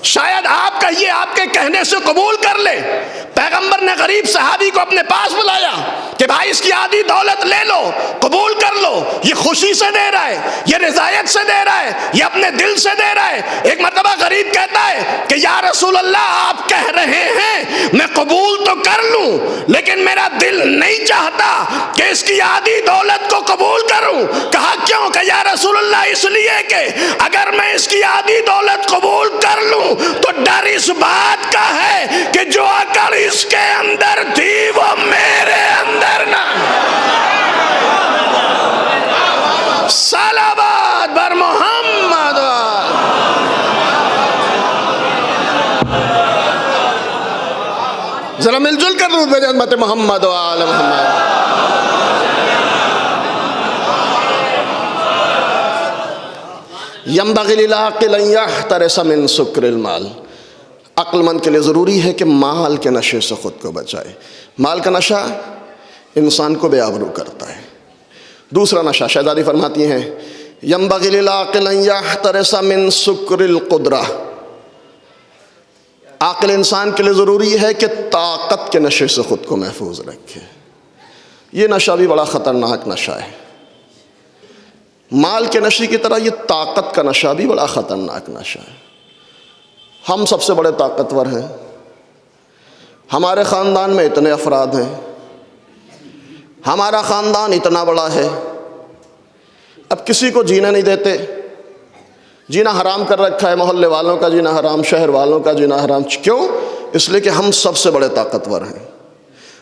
Speaker 2: شاید آپ کہیے آپ کے کہنے سے قبول کر لے۔ پیغمبر نے غریب صحابی کو اپنے پاس بلایا کہ بھائی اس کی آدھی دولت لے لو، قبول کر لو۔ یہ خوشی سے دے رہا ہے، یہ رضایت سے دے رہا ہے، یہ اپنے دل سے دے رہا ہے۔ ایک مرتبہ غریب کہتا ہے کہ یا رسول اللہ آپ کہہ رہے ہیں میں قبول تو کر لوں لیکن میرا دل نہیں چاہتا کہ اس کی آدھی دولت کو قبول کروں۔ کہا کیوں؟ کہ یا رسول اللہ اس لیے کہ اگر میں اس کی آدھی دولت قبول کر لوں تو ڈر اس بات کا ہے کہ جو عقل اس کے اندر تھی وہ میرے اندر نہ۔ صلوات بر محمد۔ ذرا مل جل کر درود بھیجیں امت محمد و آل محمد۔ ينبغي للعاقل ان يحترس من سكر المال، عقل مند کے لیے ضروری ہے کہ مال کے نشے سے خود کو بچائے۔ مال کا نشہ انسان کو بے آبرو کرتا ہے۔ دوسرا نشہ شہزادی فرماتی ہیں ينبغي للعاقل ان يحترس من سكر القدرة، عاقل انسان کے لیے ضروری ہے کہ طاقت کے نشے سے خود کو محفوظ رکھے۔ یہ نشہ بھی بڑا خطرناک نشہ ہے۔ مال کے نشے کی طرح یہ طاقت کا نشہ بھی بڑا خطرناک نشہ ہے۔ ہم سب سے بڑے طاقتور ہیں، ہمارے خاندان میں اتنے افراد ہیں، ہمارا خاندان اتنا بڑا ہے، اب کسی کو جینا نہیں دیتے، جینا حرام کر رکھا ہے، محلے والوں کا جینا حرام، شہر والوں کا جینا حرام۔ کیوں؟ اس لیے کہ ہم سب سے بڑے طاقتور ہیں۔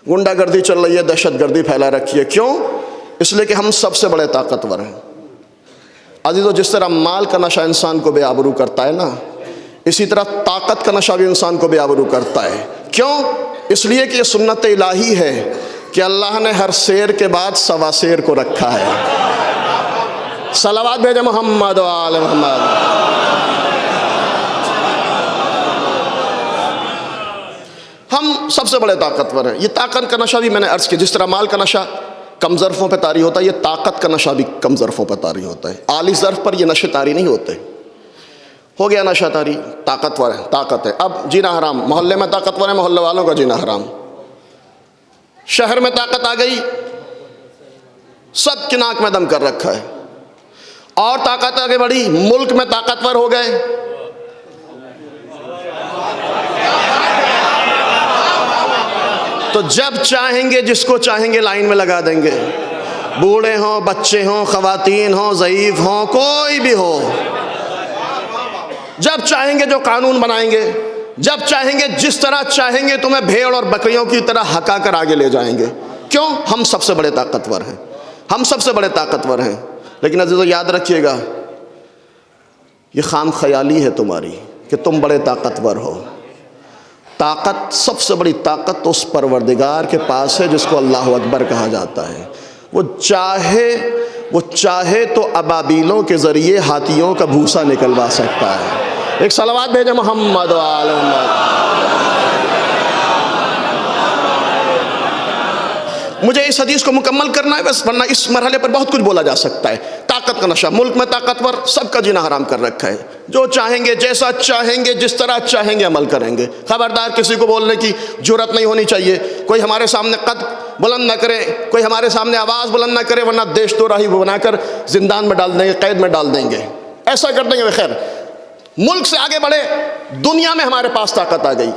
Speaker 2: غنڈہ گردی چل رہی ہے، دہشت گردی پھیلا رکھی ہے، کیوں؟ اس لیے کہ ہم سب سے بڑے طاقتور ہیں۔ عزیزو، جس طرح مال کا نشہ انسان کو بے آبرو کرتا ہے نا، اسی طرح طاقت کا نشہ بھی انسان کو بے آبرو کرتا ہے۔ کیوں؟ اس لیے کہ یہ سنت الہی ہے کہ اللہ نے ہر شیر کے بعد سوا شیر کو رکھا ہے۔ صلوات بھیجے محمد و آل محمد۔ ہم سب سے بڑے طاقتور ہیں۔ یہ طاقت کا نشہ بھی میں نے عرض کیا، جس طرح مال کا نشہ کم ظرفوں پہ طاری ہوتا ہے، یہ طاقت کا نشہ بھی کم ظرفوں پہ طاری ہوتا ہے۔ عالی ظرف پر یہ نشے طاری نہیں ہوتے۔ ہو گیا نشہ طاری، طاقتور ہے، طاقت ہے، اب جینا حرام۔ محلے میں طاقتور ہے، محلے والوں کا جینا حرام۔ شہر میں طاقت آ گئی، سب کی ناک میں دم کر رکھا ہے۔ اور طاقت آگے بڑھی، ملک میں طاقتور ہو گئے، تو جب چاہیں گے جس کو چاہیں گے لائن میں لگا دیں گے، بوڑھے ہوں، بچے ہوں، خواتین ہوں، ضعیف ہوں، کوئی بھی ہو۔ جب چاہیں گے جو قانون بنائیں گے، جب چاہیں گے جس طرح چاہیں گے تمہیں بھیڑ اور بکریوں کی طرح ہکا کر آگے لے جائیں گے۔ کیوں؟ ہم سب سے بڑے طاقتور ہیں، ہم سب سے بڑے طاقتور ہیں۔ لیکن عزیزو یاد رکھیے گا، یہ خام خیالی ہے تمہاری کہ تم بڑے طاقتور ہو۔ طاقت، سب سے بڑی طاقت تو اس پروردگار کے پاس ہے جس کو اللہ اکبر کہا جاتا ہے۔ وہ چاہے تو ابابیلوں کے ذریعے ہاتھیوں کا بھوسا نکلوا سکتا ہے۔ ایک صلوات بھیجے محمد و آل محمد۔ مجھے اس حدیث کو مکمل کرنا ہے بس، ورنہ اس مرحلے پر بہت کچھ بولا جا سکتا ہے۔ طاقت کا نشہ، ملک میں طاقتور، سب کا جینا حرام کر رکھا ہے۔ جو چاہیں گے، جیسا چاہیں گے، جس طرح چاہیں گے عمل کریں گے۔ خبردار، کسی کو بولنے کی جرات نہیں ہونی چاہیے، کوئی ہمارے سامنے قد بلند نہ کرے، کوئی ہمارے سامنے آواز بلند نہ کرے، ورنہ دیش تو راہی بنا کر زندان میں ڈال دیں گے، قید میں ڈال دیں گے، ایسا کر دیں گے۔ خیر، ملک سے آگے بڑھے، دنیا میں ہمارے پاس طاقت آ گئی،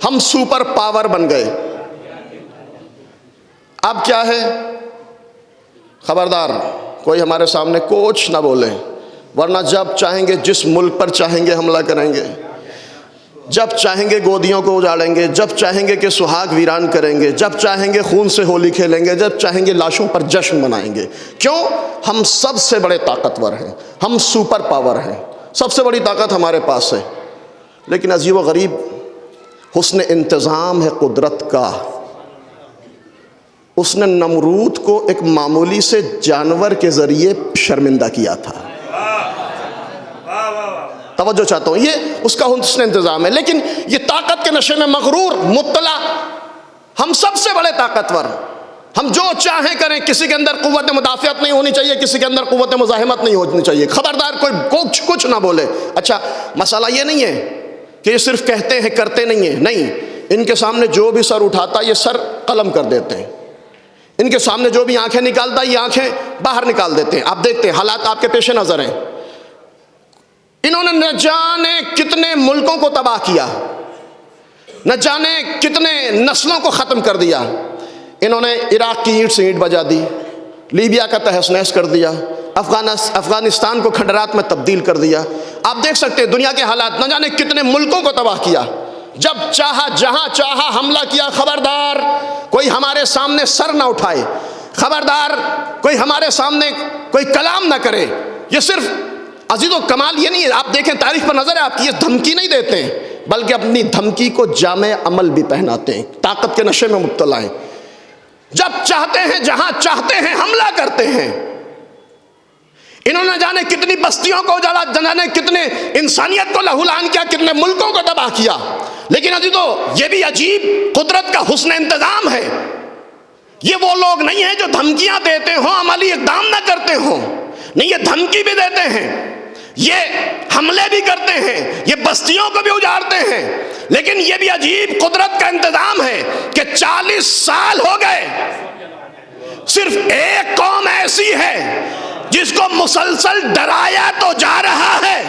Speaker 2: ہم سپر پاور بن گئے۔ اب کیا ہے؟ خبردار، کوئی ہمارے سامنے کچھ نہ بولے، ورنہ جب چاہیں گے جس ملک پر چاہیں گے حملہ کریں گے۔ جب چاہیں گے گودیوں کو اجاڑیں گے، جب چاہیں گے کہ سہاگ ویران کریں گے، جب چاہیں گے خون سے ہولی کھیلیں گے، جب چاہیں گے لاشوں پر جشن منائیں گے۔ کیوں؟ ہم سب سے بڑے طاقتور ہیں، ہم سپر پاور ہیں، سب سے بڑی طاقت ہمارے پاس ہے۔ لیکن عجیب و غریب حسن انتظام ہے قدرت کا۔ اس نے نمرود کو ایک معمولی سے جانور کے ذریعے شرمندہ کیا تھا۔ توجہ چاہتا ہوں، یہ اس کا حسن انتظام ہے۔ لیکن یہ طاقت کے نشے میں مغرور، مبتلا، ہم سب سے بڑے طاقتور، ہم جو چاہیں کریں، کسی کے اندر قوت مدافعت نہیں ہونی چاہیے، کسی کے اندر قوت مزاحمت نہیں ہونی چاہیے، خبردار کوئی کچھ نہ بولے۔ اچھا، مسئلہ یہ نہیں ہے کہ یہ صرف کہتے ہیں کرتے نہیں ہیں، نہیں، ان کے سامنے جو بھی سر اٹھاتا یہ سر قلم کر دیتے ہیں، ان کے سامنے جو بھی آنکھیں نکالتا یہ آنکھیں باہر نکال دیتے ہیں۔ آپ دیکھتے ہیں، حالات آپ کے پیش نظر ہیں۔ انہوں نے نہ جانے کتنے ملکوں کو تباہ کیا، نہ جانے کتنے نسلوں کو ختم کر دیا۔ انہوں نے عراق کی اینٹ سے اینٹ بجا دی، لیبیا کا تہس نہس کر دیا، افغانستان کو کھنڈرات میں تبدیل کر دیا۔ آپ دیکھ سکتے ہیں دنیا کے حالات، نہ جانے کتنے ملکوں کو تباہ کیا۔ جب چاہا جہاں چاہا حملہ کیا۔ خبردار کوئی ہمارے سامنے سر نہ اٹھائے، خبردار کوئی ہمارے سامنے کوئی کلام نہ کرے۔ یہ صرف عزیز و کمال یہ نہیں ہے، آپ دیکھیں تاریخ پر نظر ہے آپ کی، یہ دھمکی نہیں دیتے ہیں بلکہ اپنی دھمکی کو جامع عمل بھی پہناتے ہیں، طاقت کے نشے میں مبتلا ہیں۔ جب چاہتے ہیں جہاں چاہتے ہیں حملہ کرتے ہیں۔ انہوں نے جانے کتنی بستیوں کو اجاڑا، جانے کتنے انسانیت کو لہولان کیا، کتنے ملکوں کو تباہ کیا۔ لیکن عزیزو یہ بھی عجیب قدرت کا حسن انتظام ہے۔ یہ وہ لوگ نہیں ہیں جو دھمکیاں دیتے ہوں، عملی اقدام نہ کرتے ہوں، نہیں، یہ دھمکی بھی دیتے ہیں، یہ حملے بھی کرتے ہیں، یہ بستیوں کو بھی اجاڑتے ہیں۔ لیکن یہ بھی عجیب قدرت کا انتظام ہے کہ 40 سال ہو گئے، صرف ایک قوم ایسی ہے جس کو مسلسل ڈرایا تو جا رہا ہے،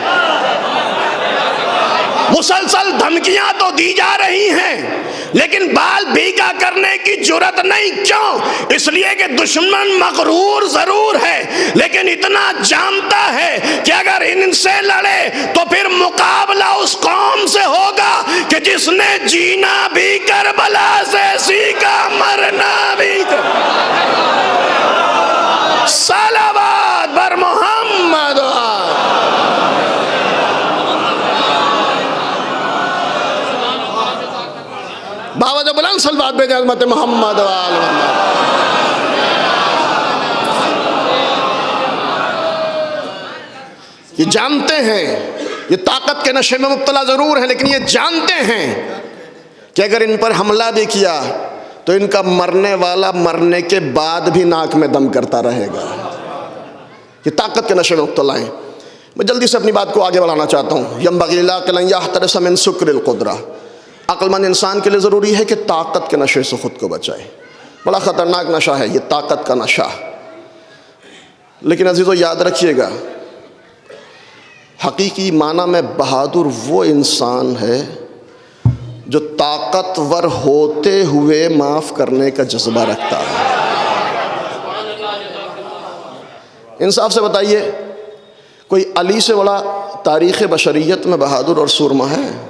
Speaker 2: مسلسل دھمکیاں تو دی جا رہی ہیں، لیکن بال بھیگا کرنے کی جرت نہیں۔ کیوں؟ اس لیے کہ دشمن مغرور ضرور ہے لیکن اتنا جانتا ہے کہ اگر ان سے لڑے تو پھر مقابلہ اس قوم سے ہوگا کہ جس نے جینا بھی کربلا سے سیکھا، مرنا بھی صلوات بر محمد۔ بابا جو بلند صلوات بھیجیں عظمت محمد و آل محمد۔ یہ جانتے ہیں، یہ طاقت کے نشے میں مبتلا ضرور ہیں لیکن یہ جانتے ہیں کہ اگر ان پر حملہ بھی کیا تو ان کا مرنے والا مرنے کے بعد بھی ناک میں دم کرتا رہے گا۔ یہ طاقت کے نشے میں مبتلا ہیں۔ میں جلدی سے اپنی بات کو آگے بڑھانا چاہتا ہوں۔ ینبغی للعاقل ان یحترس من سکر القدرہ، عقل مند انسان کے لیے ضروری ہے کہ طاقت کے نشے سے خود کو بچائے۔ بڑا خطرناک نشہ ہے یہ طاقت کا نشہ۔ لیکن عزیزو یاد رکھیے گا، حقیقی معنی میں بہادر وہ انسان ہے جو طاقتور ہوتے ہوئے معاف کرنے کا جذبہ رکھتا ہے۔ انصاف سے بتائیے، کوئی علی سے بڑا تاریخ بشریت میں بہادر اور سورما ہے؟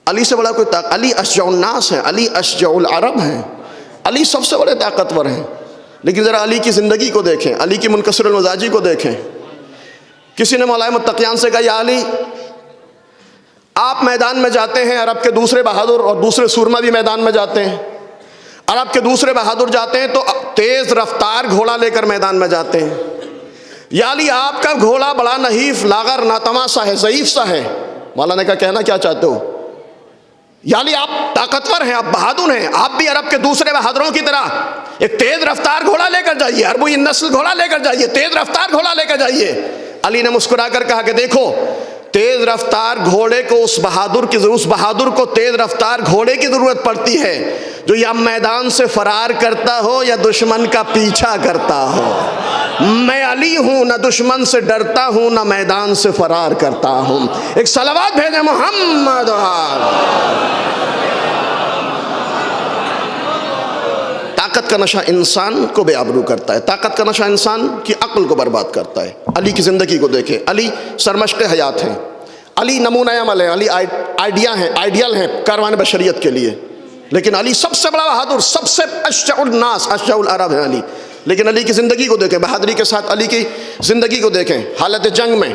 Speaker 2: علی سے بڑا کوئی علی اشجع الناس ہیں، علی اشجع العرب ہیں، علی سب سے بڑے طاقتور ہیں۔ لیکن ذرا علی کی زندگی کو دیکھیں، علی کی منکسر المزاجی کو دیکھیں۔ کسی نے مولا متقیان سے کہا، یا علی آپ میدان میں جاتے ہیں، عرب کے دوسرے بہادر اور دوسرے سورما بھی میدان میں جاتے ہیں، عرب کے دوسرے بہادر جاتے ہیں تو تیز رفتار گھوڑا لے کر میدان میں جاتے ہیں، یا علی آپ کا گھوڑا بڑا نحیف، لاغر، ناتواں سا ہے، ضعیف سا ہے۔ مولا نے کہا کہنا کیا چاہتے ہو؟ یا علی آپ طاقتور ہیں، آپ بہادر ہیں، آپ بھی عرب کے دوسرے بہادروں کی طرح ایک تیز رفتار گھوڑا لے کر جائیے، عربی نسل گھوڑا لے کر جائیے، تیز رفتار گھوڑا لے کر جائیے۔ علی نے مسکرا کر کہا کہ دیکھو، تیز رفتار گھوڑے کو اس بہادر کو تیز رفتار گھوڑے کی ضرورت پڑتی ہے جو یا میدان سے فرار کرتا ہو یا دشمن کا پیچھا کرتا ہو۔ میں علی ہوں، نہ دشمن سے ڈرتا ہوں نہ میدان سے فرار کرتا ہوں۔ ایک صلوات بھیجیں محمد۔ طاقت کا نشہ انسان کو بے آبرو کرتا ہے، طاقت کا نشہ انسان کی عقل کو برباد کرتا ہے۔ علی کی زندگی کو دیکھیں، علی سرمشق حیات ہیں، علی نمونہ عمل ہے، علی آئیڈیل ہیں کاروان بشریت کے لیے، لیکن علی سب سے بڑا بہادر، سب سے اشجع الناس، اشجع العرب ہے علی. لیکن علی کی زندگی کو دیکھیں، بہادری کے ساتھ علی کی زندگی کو دیکھیں. حالت جنگ میں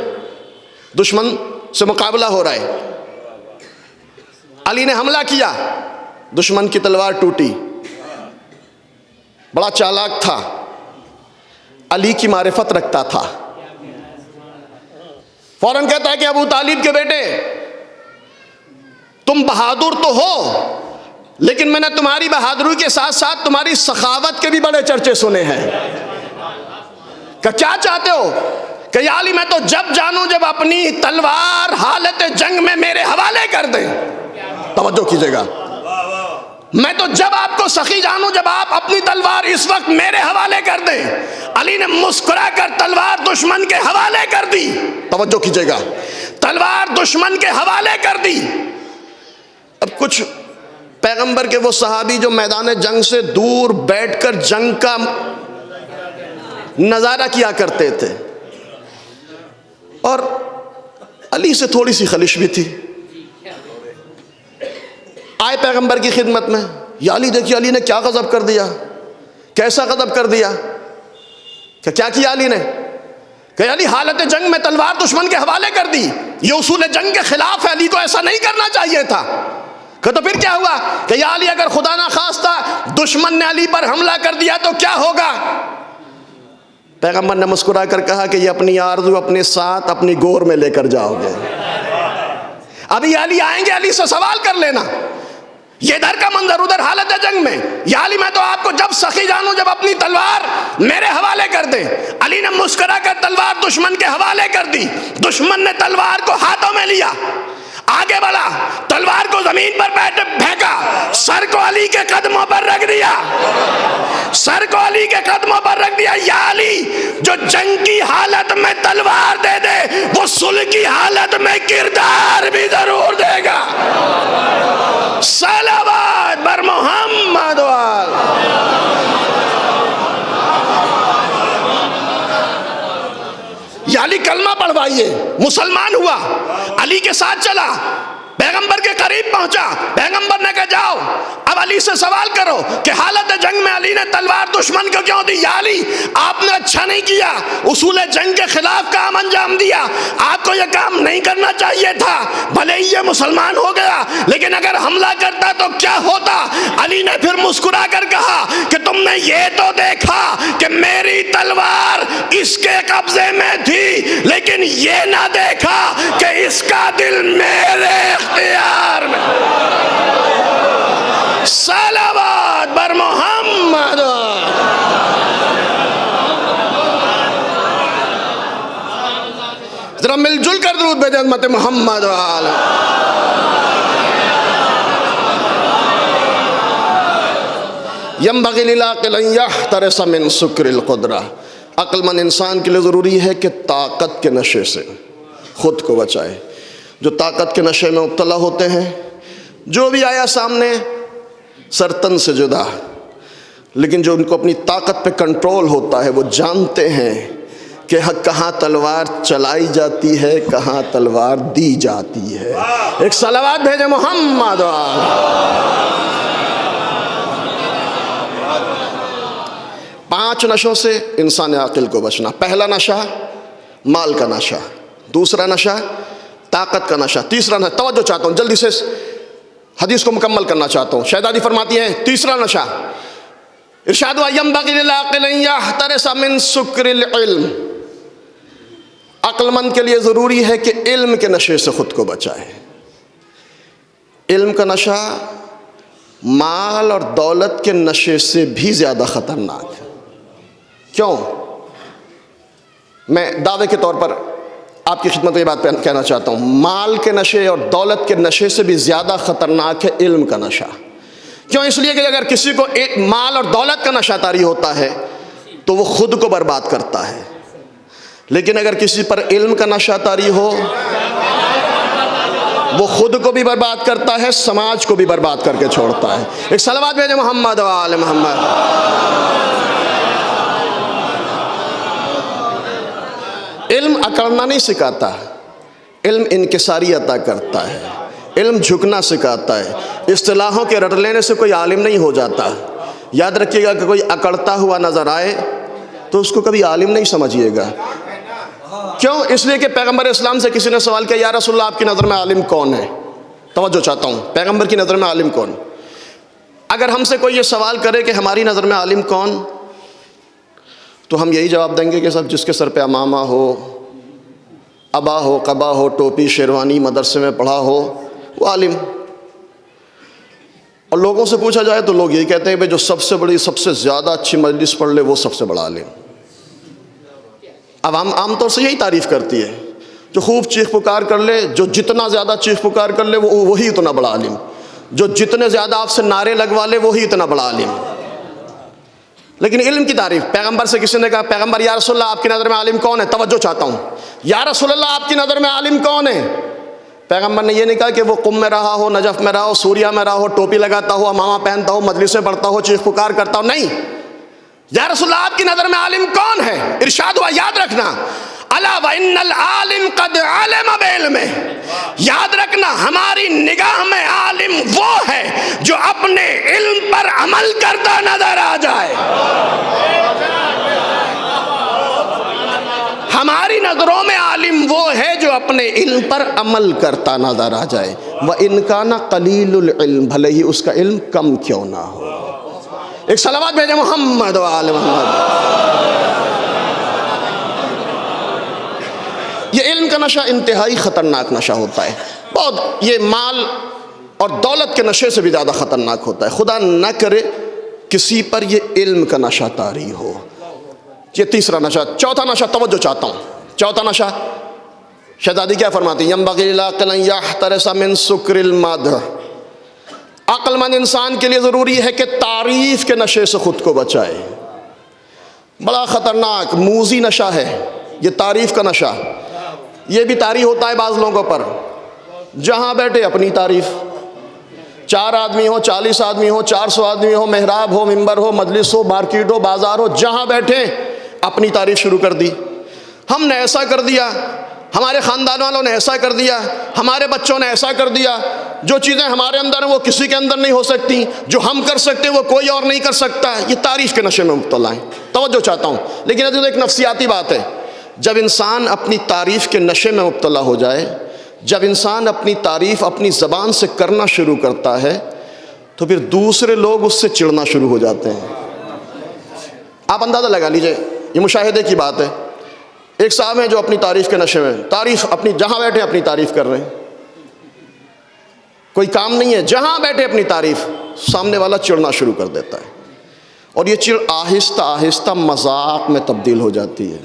Speaker 2: دشمن سے مقابلہ ہو رہا ہے، علی نے حملہ کیا، دشمن کی تلوار ٹوٹی. بڑا چالاک تھا، علی کی معرفت رکھتا تھا. فوراً کہتا ہے کہ ابو طالب کے بیٹے تم بہادر تو ہو، لیکن میں نے تمہاری بہادری کے ساتھ ساتھ تمہاری سخاوت کے بھی بڑے چرچے سنے ہیں. کہ کیا چاہتے ہو؟ کہ یا علی میں تو جب جانوں جب اپنی تلوار حالت جنگ میں میرے حوالے کر دیں. توجہ کیجئے گا، میں تو جب آپ کو سخی جانوں جب آپ اپنی تلوار اس وقت میرے حوالے کر دیں. علی نے مسکرا کر تلوار دشمن کے حوالے کر دی. توجہ کیجئے گا، تلوار دشمن کے حوالے کر دی. اب کچھ پیغمبر کے وہ صحابی جو میدان جنگ سے دور بیٹھ کر جنگ کا نظارہ کیا کرتے تھے، اور علی سے تھوڑی سی خلش بھی تھی، آئے پیغمبر کی خدمت میں. یا علی دیکھیے علی نے کیا غضب کر دیا، کیسا غضب کر دیا. کہ کیا کیا علی نے؟ کہ علی حالت جنگ میں تلوار دشمن کے حوالے کر دی. یہ اصول جنگ کے خلاف ہے، علی کو ایسا نہیں کرنا چاہیے تھا. کہ تو پھر کیا ہوا؟ کہ یا علی اگر خدا نہ خواستہ دشمن نے علی پر حملہ کر دیا تو کیا ہوگا؟ پیغمبر نے مسکرا کر کہا کہ یہ اپنی آرزو اپنے ساتھ اپنی گور میں لے کر جاؤ گے. ابھی علی آئیں گے، علی سے سوال کر لینا. یہ ادھر کا منظر، ادھر حالت جنگ میں. یا علی میں تو آپ کو جب سخی جانوں جب اپنی تلوار میرے حوالے کر دیں. علی نے مسکرا کر تلوار دشمن کے حوالے کر دی. دشمن نے تلوار کو ہاتھوں میں لیا، آگے بڑھا، تلوار کو زمین پر پھینکا، سر کو علی کے قدموں پر رکھ دیا، سر کو علی کے قدموں پر رکھ دیا. یا علی جو جنگ کی حالت میں تلوار دے دے وہ صلح کی حالت میں کردار بھی ضرور دے گا. صلوات بر محمد وآل. یا علی کلمہ پڑھوائیے، مسلمان ہوا، علی کے ساتھ چلا، پیغمبر کے قریب پہنچا. پیغمبر نے کہا جاؤ اب علی سے سوال کرو کہ حالت جنگ میں علی نے تلوار دشمن کو کیوں دی. یا علی آپ نے اچھا نہیں کیا، اصول جنگ کے خلاف کام انجام دیا، آپ کو یہ کام نہیں کرنا چاہیے تھا. بھلے ہی یہ مسلمان ہو گیا لیکن اگر حملہ کرتا تو کیا ہوتا؟ علی نے پھر مسکرا کر کہا کہ تم نے یہ تو دیکھا کہ میری تلوار اس کے قبضے میں تھی، لیکن یہ نہ دیکھا کہ اس کا دل میرے اختیار میں. صلوات بر محمد. ذرا مل جل کر درود بھیجیں امت محمد وآلہ. ينبغي للعاقل ان يحترس من سكر القدرة. عقل مند انسان کے لیے ضروری ہے کہ طاقت کے نشے سے خود کو بچائے. جو طاقت کے نشے میں مبتلا ہوتے ہیں، جو بھی آیا سامنے سرتن سے جدا، لیکن جو ان کو اپنی طاقت پہ کنٹرول ہوتا ہے وہ جانتے ہیں کہ کہاں تلوار چلائی جاتی ہے، کہاں تلوار دی جاتی ہے. ایک صلوات بھیجے محمد. 5 نشوں سے انسان عاقل کو بچنا. پہلا نشہ مال کا نشہ، دوسرا نشہ طاقت کا نشہ، تیسرا نشہ، توجہ چاہتا ہوں جلدی سے حدیث کو مکمل کرنا چاہتا ہوں. شہزادی فرماتی ہیں تیسرا نشہ، ارشاد ہوا ينبغي للعاقل ان يحترس من سكر العلم. عقل مند کے لیے ضروری ہے کہ علم کے نشے سے خود کو بچائے. علم کا نشہ مال اور دولت کے نشے سے بھی زیادہ خطرناک ہے. کیوں؟ میں دعوے کے طور پر آپ کی خدمت میں یہ بات کہنا چاہتا ہوں، مال کے نشے اور دولت کے نشے سے بھی زیادہ خطرناک ہے علم کا نشہ. کیوں؟ اس لیے کہ اگر کسی کو مال اور دولت کا نشہ طاری ہوتا ہے تو وہ خود کو برباد کرتا ہے، لیکن اگر کسی پر علم کا نشہ طاری ہو وہ خود کو بھی برباد کرتا ہے، سماج کو بھی برباد کر کے چھوڑتا ہے. ایک صلوات بھیجے محمد و آل محمد. علم اکڑنا نہیں سکھاتا، علم انکساری عطا کرتا ہے، علم جھکنا سکھاتا ہے. اصطلاحوں کے رٹ لینے سے کوئی عالم نہیں ہو جاتا. یاد رکھیے گا کہ کوئی اکڑتا ہوا نظر آئے تو اس کو کبھی عالم نہیں سمجھیے گا. کیوں؟ اس لیے کہ پیغمبر اسلام سے کسی نے سوال کیا، یا رسول اللہ آپ کی نظر میں عالم کون ہے؟ توجہ چاہتا ہوں، پیغمبر کی نظر میں عالم کون؟ اگر ہم سے کوئی یہ سوال کرے کہ ہماری نظر میں عالم کون، تو ہم یہی جواب دیں گے کہ سب جس کے سر پہ امامہ ہو، ابا ہو، قبا ہو، ٹوپی شیروانی، مدرسے میں پڑھا ہو، وہ عالم. اور لوگوں سے پوچھا جائے تو لوگ یہی کہتے ہیں کہ جو سب سے بڑی، سب سے زیادہ اچھی مجلس پڑھ لے وہ سب سے بڑا عالم. عوام عام طور سے یہی تعریف کرتی ہے، جو خوب چیخ پکار کر لے، جو جتنا زیادہ چیخ پکار کر لے وہی اتنا بڑا عالم، جو جتنے زیادہ آپ سے نعرے لگوا لے وہی اتنا بڑا عالم. لیکن علم کی تعریف، پیغمبر سے کسی نے کہا پیغمبر یا رسول اللہ آپ کی نظر میں عالم کون ہے؟ توجہ چاہتا ہوں، یا رسول اللہ آپ کی نظر میں عالم کون ہے؟ پیغمبر نے یہ نہیں کہا کہ وہ قم میں رہا ہو، نجف میں رہا ہو، سوریا میں رہا ہو، ٹوپی لگاتا ہو، امامہ پہنتا ہو، مجلس میں پڑھتا ہو، چیخ پکار کرتا ہو. نہیں، یا رسول اللہ آپ کی نظر میں عالم کون ہے؟ ارشاد ہوا، یاد رکھنا، الا وان العالم قد علم بعلمہ، یاد رکھنا ہماری نگاہ میں عالم وہ ہے جو اپنے علم پر عمل کرتا نظر آ جائے. ہماری نظروں میں عالم وہ ہے جو اپنے علم پر عمل کرتا نظر آ جائے. وَإِن كَانَ قَلِيلُ الْعِلْمِ، بھلے ہی اس کا علم کم کیوں نہ ہو. ایک صلوات بھیجے محمد وآل محمد. یہ علم کا نشہ انتہائی خطرناک نشہ ہوتا ہے، بہت. یہ مال اور دولت کے نشے سے بھی زیادہ خطرناک ہوتا ہے. خدا نہ کرے کسی پر یہ علم کا نشہ طاری ہو. یہ تیسرا نشہ. چوتھا نشہ، توجہ چاہتا ہوں، چوتھا نشہ شہزادی کیا فرماتی ہیں؟ ينبغي للعاقل ان يحترس من سكر المدح، عقل مند انسان کے لیے ضروری ہے کہ تعریف کے نشے سے خود کو بچائے. بڑا خطرناک موذی نشہ ہے یہ تعریف کا نشہ. یہ بھی طاری ہوتا ہے بعض لوگوں پر، جہاں بیٹھے اپنی تعریف. 4 آدمی ہو، 40 آدمی ہو، 400 آدمی ہو، محراب ہو، ممبر ہو، مجلس ہو، مارکیٹ ہو، بازار ہو، جہاں بیٹھے اپنی تعریف شروع کر دی. ہم نے ایسا کر دیا، ہمارے خاندان والوں نے ایسا کر دیا، ہمارے بچوں نے ایسا کر دیا. جو چیزیں ہمارے اندر ہیں وہ کسی کے اندر نہیں ہو سکتی، جو ہم کر سکتے ہیں وہ کوئی اور نہیں کر سکتا. یہ تعریف کے نشے میں مبتلا ہیں. توجہ چاہتا ہوں، لیکن ایک نفسیاتی بات ہے. جب انسان اپنی تعریف کے نشے میں مبتلا ہو جائے، جب انسان اپنی تعریف اپنی زبان سے کرنا شروع کرتا ہے تو پھر دوسرے لوگ اس سے چڑھنا شروع ہو جاتے ہیں. آپ اندازہ لگا لیجئے، یہ مشاہدے کی بات ہے. ایک صاحب ہیں جو اپنی تعریف کے نشے میں، تعریف اپنی، جہاں بیٹھے اپنی تعریف کر رہے ہیں، کوئی کام نہیں ہے، جہاں بیٹھے اپنی تعریف، سامنے والا چڑھنا شروع کر دیتا ہے. اور یہ چڑ آہستہ آہستہ مذاق میں تبدیل ہو جاتی ہے.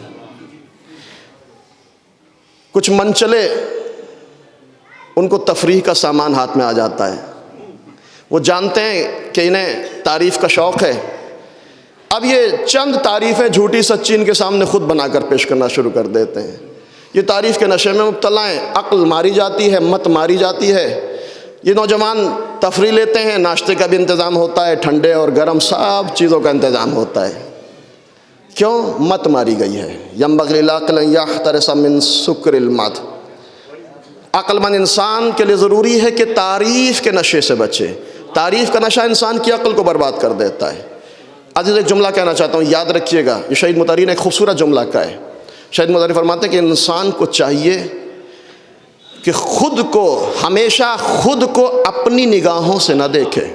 Speaker 2: کچھ منچلے ان کو تفریح کا سامان ہاتھ میں آ جاتا ہے، وہ جانتے ہیں کہ انہیں تعریف کا شوق ہے. اب یہ چند تعریفیں جھوٹی سچی ان کے سامنے خود بنا کر پیش کرنا شروع کر دیتے ہیں. یہ تعریف کے نشے میں مبتلا ہیں، عقل ماری جاتی ہے، مت ماری جاتی ہے. یہ نوجوان تفریح لیتے ہیں، ناشتے کا بھی انتظام ہوتا ہے، ٹھنڈے اور گرم سب چیزوں کا انتظام ہوتا ہے. کیوں؟ مت ماری گئی ہے. ينبغي للعاقل ان يحترس من سكر المدح، عقل مند انسان کے لیے ضروری ہے کہ تعریف کے نشے سے بچے. تعریف کا نشہ انسان کی عقل کو برباد کر دیتا ہے. عزیز ایک جملہ کہنا چاہتا ہوں، یاد رکھیے گا. یہ شہید مطہری نے ایک خوبصورت جملہ کہا ہے. شہید مطہری فرماتے ہیں کہ انسان کو چاہیے کہ خود کو، ہمیشہ خود کو اپنی نگاہوں سے نہ دیکھے.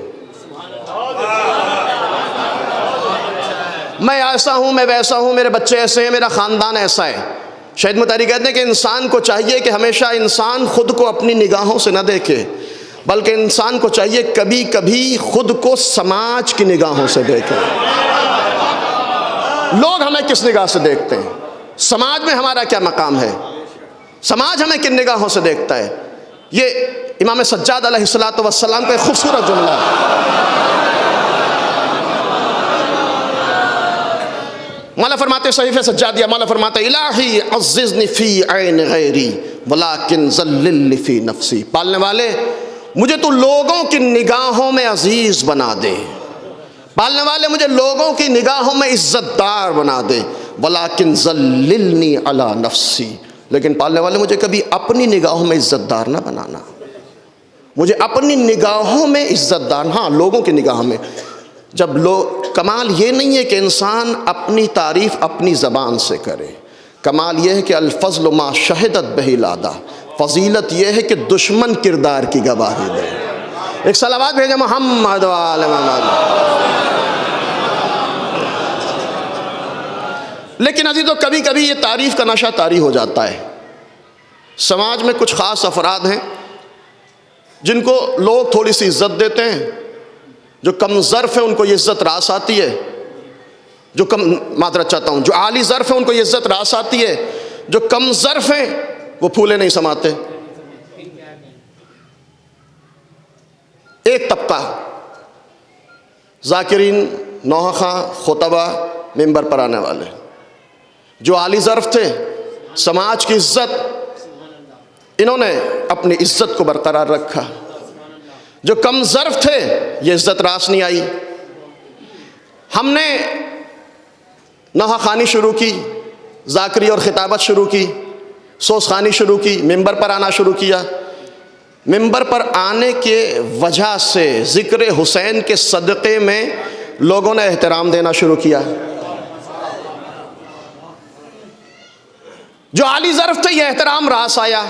Speaker 2: میں ایسا ہوں، میں ویسا ہوں، میرے بچے ایسے ہیں، میرا خاندان ایسا ہے. شہید مطہری کہتے ہیں کہ انسان کو چاہیے کہ ہمیشہ انسان خود کو اپنی نگاہوں سے نہ دیکھے، بلکہ انسان کو چاہیے کبھی کبھی خود کو سماج کی نگاہوں سے دیکھے. لوگ ہمیں کس نگاہ سے دیکھتے ہیں، سماج میں ہمارا کیا مقام ہے، سماج ہمیں کن نگاہوں سے دیکھتا ہے. یہ امام سجاد علیہ السلام کا ایک خوبصورت جملہ ہے. مولا فرماتے صحیفہ سجادیہ، مولا فرماتے الہی عززنی فی عین غیری ولیکن ذللنی فی نفسی. پالنے والے مجھے تو لوگوں کی نگاہوں میں عزیز بنا دے، پالنے والے مجھے لوگوں کی نگاہوں میں عزت دار بنا دے. ولیکن ذللنی علی نفسی، لیکن پالنے والے مجھے کبھی اپنی نگاہوں میں عزت دار نہ بنانا، مجھے اپنی نگاہوں میں عزت دار، ہاں لوگوں کی نگاہوں میں. جب کمال یہ نہیں ہے کہ انسان اپنی تعریف اپنی زبان سے کرے، کمال یہ ہے کہ الفضل ما شہدت بہ الادہ، فضیلت یہ ہے کہ دشمن کردار کی گواہی دے. ایک صلوات بھیجے محمد و آل محمد. لیکن عزیزو کبھی کبھی یہ تعریف کا نشہ طاری ہو جاتا ہے. سماج میں کچھ خاص افراد ہیں جن کو لوگ تھوڑی سی عزت دیتے ہیں، جو کم ظرف ہیں ان کو یہ عزت راس آتی ہے، جو معذرت چاہتا ہوں، جو عالی ظرف ہیں ان کو یہ عزت راس آتی ہے، جو کم ظرف ہیں وہ پھولے نہیں سماتے. ایک طبقہ ذاکرین، نوحہ خواں، خطبہ، ممبر پر آنے والے، جو عالی ظرف تھے، سماج کی عزت، انہوں نے اپنی عزت کو برقرار رکھا. جو کم ظرف تھے یہ عزت راس نہیں آئی. ہم نے نوحہ خوانی شروع کی، ذاکری اور خطابت شروع کی، سوس خوانی شروع کی، ممبر پر آنا شروع کیا. ممبر پر آنے کے وجہ سے ذکر حسین کے صدقے میں لوگوں نے احترام دینا شروع کیا. جو عالی ظرف تھے یہ احترام راس آیا،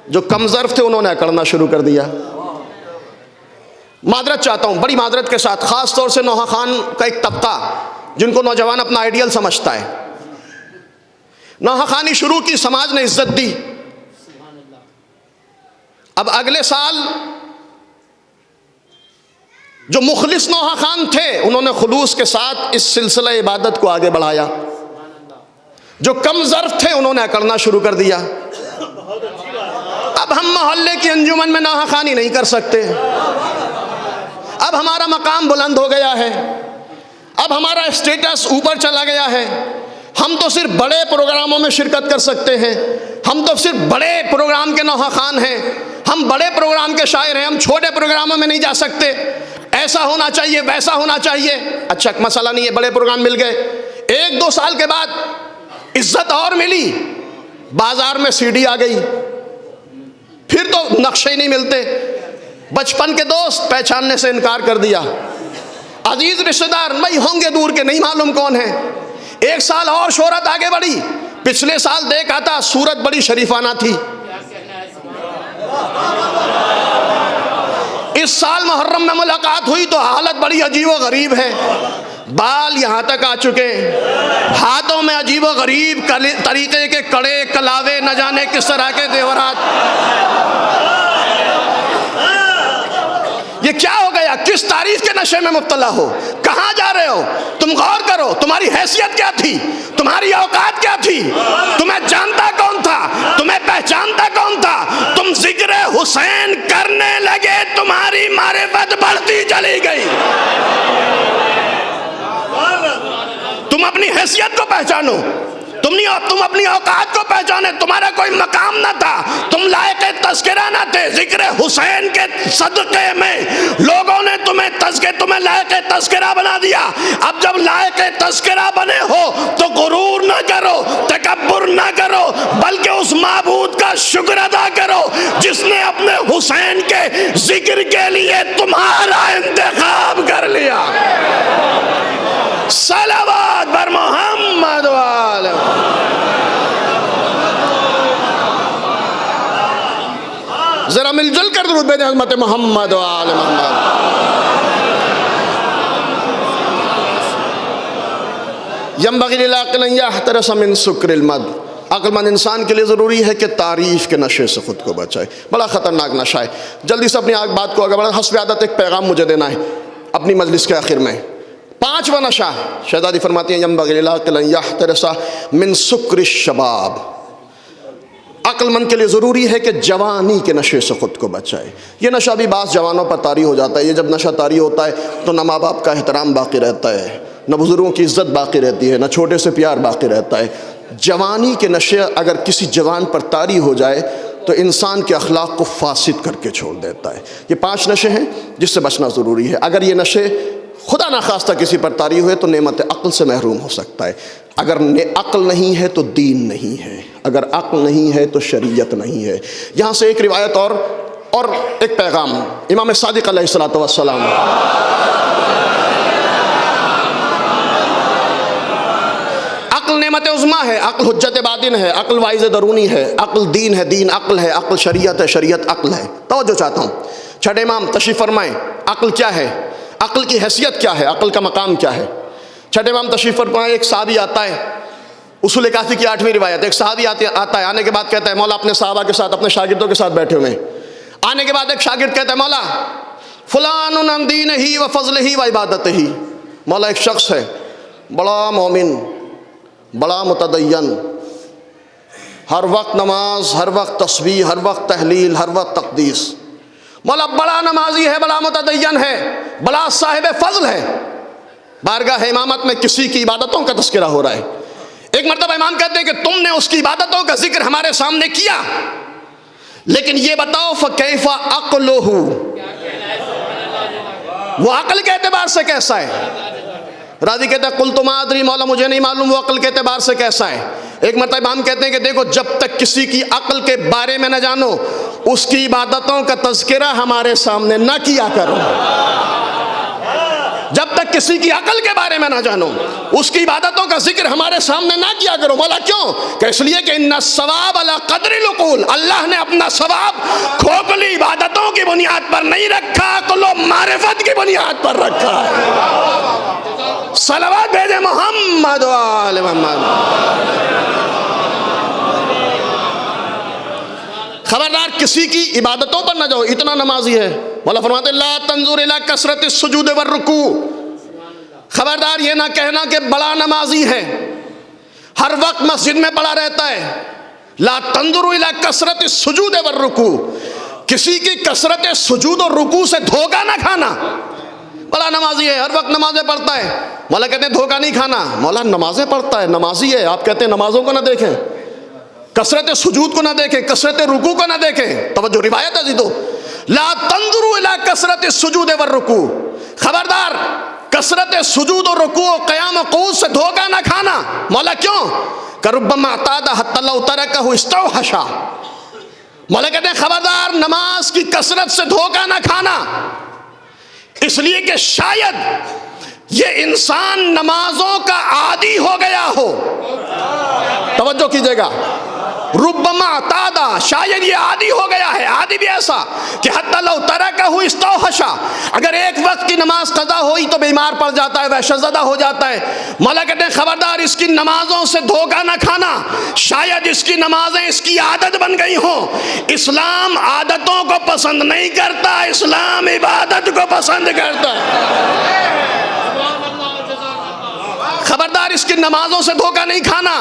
Speaker 2: جو کم ظرف تھے انہوں نے اکڑنا شروع کر دیا. معذرت چاہتا ہوں بڑی معذرت کے ساتھ، خاص طور سے نوحہ خان کا ایک طبقہ جن کو نوجوان اپنا آئیڈیل سمجھتا ہے. نوحہ خوانی شروع کی، سماج نے عزت دی. اب اگلے سال جو مخلص نوحہ خان تھے انہوں نے خلوص کے ساتھ اس سلسلہ عبادت کو آگے بڑھایا. جو کم ظرف تھے انہوں نے اکڑنا شروع کر دیا. اب ہم محلے کی انجمن میں نوحہ خوانی نہیں کر سکتے، اب ہمارا مقام بلند ہو گیا ہے، اب ہمارا اسٹیٹس اوپر چلا گیا ہے. ہم تو صرف بڑے پروگراموں میں شرکت کر سکتے ہیں، ہم تو صرف بڑے پروگرام کے نوحہ خان ہیں، ہم بڑے پروگرام کے شاعر ہیں، ہم چھوٹے پروگراموں میں نہیں جا سکتے. ایسا ہونا چاہیے، ویسا ہونا چاہیے. اچھا مسئلہ نہیں ہے، بڑے پروگرام مل گئے. 1-2 سال کے بعد عزت اور ملی، بازار میں سی ڈی آ گئی، پھر تو نقشے ہی نہیں ملتے. بچپن کے دوست پہچاننے سے انکار کر دیا. عزیز رشتہ دار نہیں ہوں گے دور کے، نہیں معلوم کون ہیں. 1 سال اور شہرت آگے بڑھی. پچھلے سال دیکھا تھا صورت بڑی شریفانہ تھی، اس سال محرم میں ملاقات ہوئی تو حالت بڑی عجیب و غریب ہے. بال یہاں تک آ چکے، ہاتھوں میں عجیب و غریب طریقے کے کڑے، کلاوے، نہ جانے کس طرح کے زیورات. یہ کیا ہو گیا؟ کس تعریف کے نشے میں مبتلا ہو؟ کہاں جا رہے ہو؟ تم غور کرو، تمہاری حیثیت کیا تھی؟ تمہاری اوقات کیا تھی؟ تمہیں جانتا کون تھا؟ تمہیں پہچانتا کون تھا؟ تم ذکر حسین کرنے لگے، تمہاری معرفت بڑھتی چلی گئی. تم اپنی حیثیت کو پہچانو، تم اپنی اوقات کو پہچانے. تمہارا کوئی مقام نہ تھا، تم لائق تذکرہ نہ تھے. ذکر حسین کے صدقے میں لوگوں نے تمہیں لائق تذکرہ بنا دیا. اب جب لائق تذکرہ بنے ہو تو غرور نہ کرو، تکبر نہ کرو، بلکہ اس معبود کا شکر ادا کرو جس نے اپنے حسین کے ذکر کے لیے تمہارا انتخاب کر لیا. صلوات بر محمد و آل. ذرا مل جل کر درود بھیجیں عظمت محمد و آل محمد. ینبغی للعاقل ان یحترس من سکر المد. عقل مند انسان کے لیے ضروری ہے کہ تعریف کے نشے سے خود کو بچائے. بڑا خطرناک نشہ ہے. جلدی سے اپنی بات کو آگے بڑھا. حسب عادت ایک پیغام مجھے دینا ہے اپنی مجلس کے آخر میں. 5واں نشہ شہزادی فرماتی ہیں ینبغی للعاقل ان یحترس من سکر الشباب. عقل مند کے لیے ضروری ہے کہ جوانی کے نشے سے خود کو بچائے. یہ نشہ بھی بعض جوانوں پر طاری ہو جاتا ہے. یہ جب نشہ طاری ہوتا ہے تو نہ ماں باپ کا احترام باقی رہتا ہے، نہ بزرگوں کی عزت باقی رہتی ہے، نہ چھوٹے سے پیار باقی رہتا ہے. جوانی کے نشے اگر کسی جوان پر طاری ہو جائے تو انسان کے اخلاق کو فاسد کر کے چھوڑ دیتا ہے. یہ 5 نشے ہیں جس سے بچنا ضروری ہے. اگر یہ نشے خدا نخواستہ کسی پر طاری ہوئے تو نعمت عقل سے محروم ہو سکتا ہے. اگر عقل نہیں ہے تو دین نہیں ہے، اگر عقل نہیں ہے تو شریعت نہیں ہے. یہاں سے ایک روایت اور ایک پیغام امام صادق علیہ الصلوۃ والسلام. عقل نعمت عظمیٰ ہے، عقل حجت باطن ہے، عقل واعظ درونی ہے، عقل دین ہے، دین عقل ہے، عقل شریعت ہے، شریعت عقل ہے. توجہ چاہتا ہوں. چھٹے امام تشریف فرمائیں. عقل کیا ہے؟ عقل کی حیثیت کیا ہے؟ عقل کا مقام کیا ہے؟ چھٹے امام تشریف فرمائیں. ایک صحابی آتا ہے، اصول کافی کی 8ویں روایت. ایک صحابی آتا ہے، آنے کے بعد کہتا ہے مولا اپنے صحابہ کے ساتھ، اپنے شاگردوں کے ساتھ بیٹھے ہوئے. آنے کے بعد ایک شاگرد کہتا ہے مولا فلان عن دینہ و فضلہ و عبادتہ. مولا ایک شخص ہے بڑا مومن، بڑا متدین، ہر وقت نماز، ہر وقت تسبیح، ہر وقت تحلیل، ہر وقت تقدیس. مولا بڑا نمازی ہے، بڑا متدین ہے، بڑا صاحب فضل ہے. بارگاہ امامت میں کسی کی عبادتوں کا تذکرہ ہو رہا ہے. ایک مرتبہ امام کہتے ہیں کہ تم نے اس کی عبادتوں کا ذکر ہمارے سامنے کیا، لیکن یہ بتاؤ فکیف عقلہ، وہ عقل کے اعتبار سے کیسا ہے؟ راضی کہتا ہے قلت ما ادری، مولا مجھے نہیں معلوم وہ عقل کے اعتبار سے کیسا ہے. ایک مرتبہ امام کہتے ہیں کہ دیکھو جب تک کسی کی عقل کے بارے میں نہ جانو اس کی عبادتوں کا تذکرہ ہمارے سامنے نہ کیا کرو. جب تک کسی کی عقل کے بارے میں نہ جانو اس کی عبادتوں کا ذکر ہمارے سامنے نہ کیا کرو. مولا کیوں؟ کہ اس لیے کہ ان الثواب علی قدر العقول، اللہ نے اپنا ثواب کھوکھلی عبادتوں کی بنیاد پر نہیں رکھا، عقل و معرفت کی بنیاد پر رکھا ہے. صلوات بھیجے محمد و آل محمد. خبردار کسی کی عبادتوں پر نہ جاؤ، اتنا نمازی ہے. مولا فرماتے ہیں لا تنظر الی کثرت السجود والرکوع. خبردار یہ نہ کہنا کہ بڑا نمازی ہے، ہر وقت مسجد میں پڑا رہتا ہے. لا تنظر الی کثرت السجود والرکوع. کسی کی کثرت سجود اور رکوع سے دھوکہ نہ کھانا. بڑا نمازی ہے، ہر وقت نمازیں پڑھتا ہے. مولا کہتے ہیں دھوکہ نہیں کھانا. مولا نمازیں پڑھتا ہے، نمازی ہے، آپ کہتے ہیں نمازوں کو نہ دیکھیں، کثرت سجود کو نہ دیکھیں، کثرت رکوع کو نہ دیکھیں. توجہ روایت ہے تو لا تنظروا الی کثرت السجود والرکوع. خبردار کثرت سجود اور رکوع و قیام و قعود سے دھوکہ نہ کھانا. مولا کیوں؟ کہ ربما اعتاد حتی لو ترکہ استوحش. مولا کہتے ہیں خبردار نماز کی کثرت سے دھوکہ نہ کھانا، اس لیے کہ شاید یہ انسان نمازوں کا عادی ہو گیا ہو. توجہ کیجئے گا. ربما اعتادا، شاید یہ عادی ہو گیا ہے. عادی بھی ایسا کہ حتی لو ترکہ استوحش، اگر ایک وقت کی نماز قضا ہوئی تو بیمار پڑ جاتا ہے، وحشت زدہ ہو جاتا ہے. مولا کہتے ہیں خبردار اس کی نمازوں سے دھوکہ نہ کھانا، شاید اس کی نمازیں اس کی عادت بن گئی ہوں. اسلام عادتوں کو پسند نہیں کرتا، اسلام عبادت کو پسند کرتا ہے. خبردار اس کی نمازوں سے دھوکہ نہیں کھانا،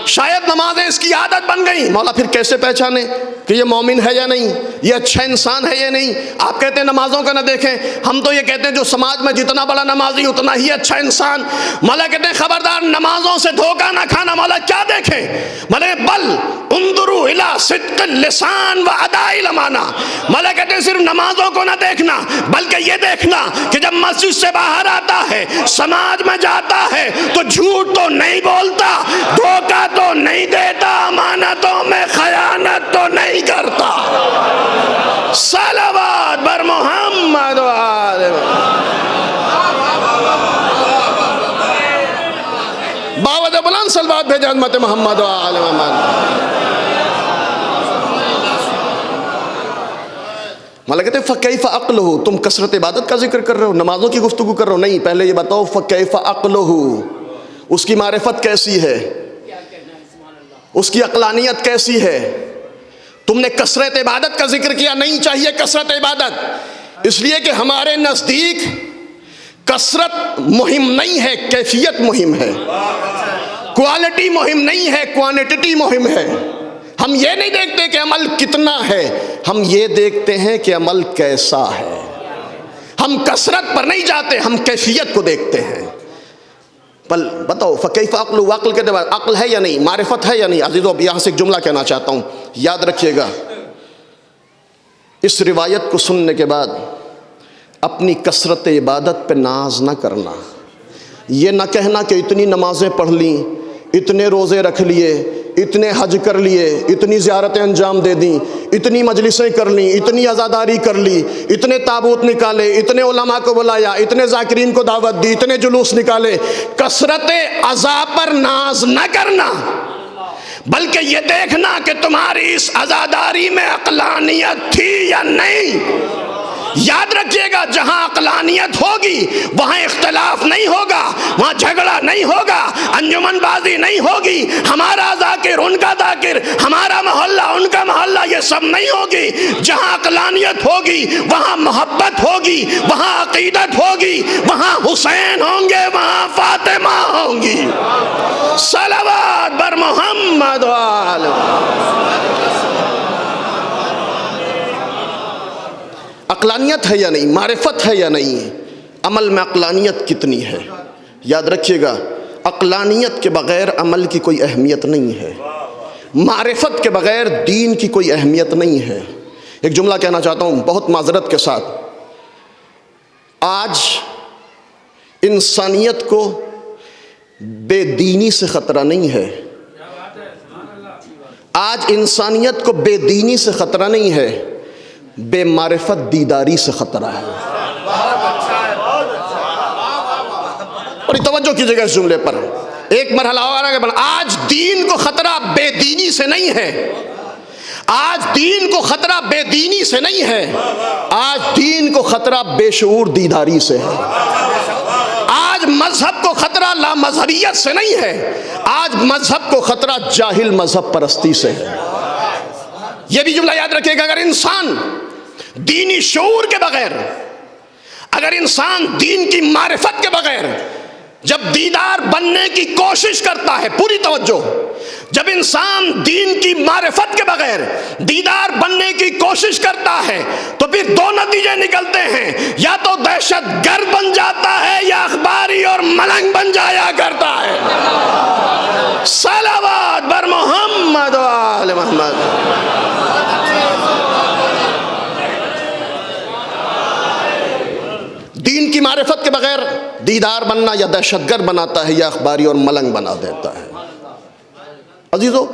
Speaker 2: شاید نمازیں اس کی عادت بن گئی. مولا پھر کیسے پہچانے کہ یہ مومن ہے یا نہیں، یہ اچھا انسان ہے یا نہیں؟ آپ کہتے ہیں نمازوں کا نہ دیکھیں، ہم تو یہ کہتے ہیں جو سماج میں جتنا بڑا نمازی اتنا ہی اچھا انسان. مولا کہتے ہیں خبردار نمازوں سے دھوکہ نہ کھانا. مولا کیا دیکھیں؟ مولا بل انظروا الی صدق اللسان و اداء الامانہ. مولا کہتے ہیں صرف نمازوں کو نہ دیکھنا بلکہ یہ دیکھنا کہ جب مسجد سے باہر آتا ہے، سماج میں جاتا ہے تو جھوٹ تو نہیں بولتا، دھوکہ تو نہیں دیتا، امانتوں میں خیانت تو نہیں کرتا. صلوات بر محمد و آل باوجہ بلند صلوات بھیجے عظمت محمد و آل محمد. مولا کہتے ہیں فکیف عقلہ. تم کثرت عبادت کا ذکر کر رہے ہو، نمازوں کی گفتگو کر رہے ہو. نہیں، پہلے یہ بتاؤ فکیف عقلہ، اس کی معرفت کیسی ہے، اس کی عقلانیت کیسی ہے. تم نے کثرت عبادت کا ذکر کیا. نہیں چاہیے کثرت عبادت، اس لیے کہ ہمارے نزدیک کثرت مہم نہیں ہے، کیفیت مہم ہے. کوالٹی مہم نہیں ہے، کوانٹٹی مہم ہے. ہم یہ نہیں دیکھتے کہ عمل کتنا ہے، ہم یہ دیکھتے ہیں کہ عمل کیسا ہے. ہم کثرت پر نہیں جاتے، ہم کیفیت کو دیکھتے ہیں. بل بتاؤ فکیف عقل، عقل کے بعد عقل ہے یا نہیں، معرفت ہے یا نہیں. عزیزو اب یہاں سے ایک جملہ کہنا چاہتا ہوں، یاد رکھیے گا. اس روایت کو سننے کے بعد اپنی کثرت عبادت پہ ناز نہ کرنا، یہ نہ کہنا کہ اتنی نمازیں پڑھ لیں، اتنے روزے رکھ لیے، اتنے حج کر لیے، اتنی زیارتیں انجام دے دیں، اتنی مجلسیں کر لیں، اتنی عزاداری کر لی، اتنے تابوت نکالے، اتنے علماء کو بلایا، اتنے ذاکرین کو دعوت دی، اتنے جلوس نکالے۔ کثرت عزا پر ناز نہ کرنا، بلکہ یہ دیکھنا کہ تمہاری اس عزاداری میں عقلانیت تھی یا نہیں۔ یاد رکھیے گا، جہاں عقلانیت ہوگی وہاں اختلاف نہیں ہوگا، وہاں جھگڑا نہیں ہوگا، انجمن بازی نہیں ہوگی، ہمارا ذاکر ان کا ذاکر، ہمارا محلہ ان کا محلہ، یہ سب نہیں ہوگی۔ جہاں عقلانیت ہوگی وہاں محبت ہوگی، وہاں عقیدت ہوگی، وہاں حسین ہوں گے، وہاں فاطمہ ہوں گی۔ صلوات بر محمد و آل عقلانیت ہے یا نہیں، معرفت ہے یا نہیں، عمل میں عقلانیت کتنی ہے؟ یاد رکھیے گا، عقلانیت کے بغیر عمل کی کوئی اہمیت نہیں ہے، معرفت کے بغیر دین کی کوئی اہمیت نہیں ہے۔ ایک جملہ کہنا چاہتا ہوں بہت معذرت کے ساتھ، آج انسانیت کو بے دینی سے خطرہ نہیں ہے، آج انسانیت کو بے دینی سے خطرہ نہیں ہے، بے معرفت دیداری سے خطرہ ہے۔ اور توجہ کیجئے گا اس جملے پر، ایک مرحلہ اور آگے بڑھنا۔ آج دین کو خطرہ بے دینی سے نہیں ہے، آج دین کو خطرہ بے دینی سے نہیں ہے، آج دین کو خطرہ بے شعور دیداری سے ہے۔ آج مذہب کو خطرہ لا مذہبیت سے نہیں ہے، آج مذہب کو خطرہ جاہل مذہب پرستی سے ہے۔ یہ بھی جملہ یاد رکھیے گا، اگر انسان دینی شعور کے بغیر، اگر انسان دین کی معرفت کے بغیر جب دیدار بننے کی کوشش کرتا ہے، پوری توجہ، جب انسان دین کی معرفت کے بغیر دیدار بننے کی کوشش کرتا ہے تو پھر دو نتیجے نکلتے ہیں، یا تو دہشت گرد بن جاتا ہے یا اخباری اور ملنگ بن جایا کرتا ہے۔ صلوات بر محمد و آل محمد۔ دین کی معرفت کے بغیر دیدار بننا یا دہشت گرد بناتا ہے یا اخباری اور ملنگ بنا دیتا ہے۔ عزیزو،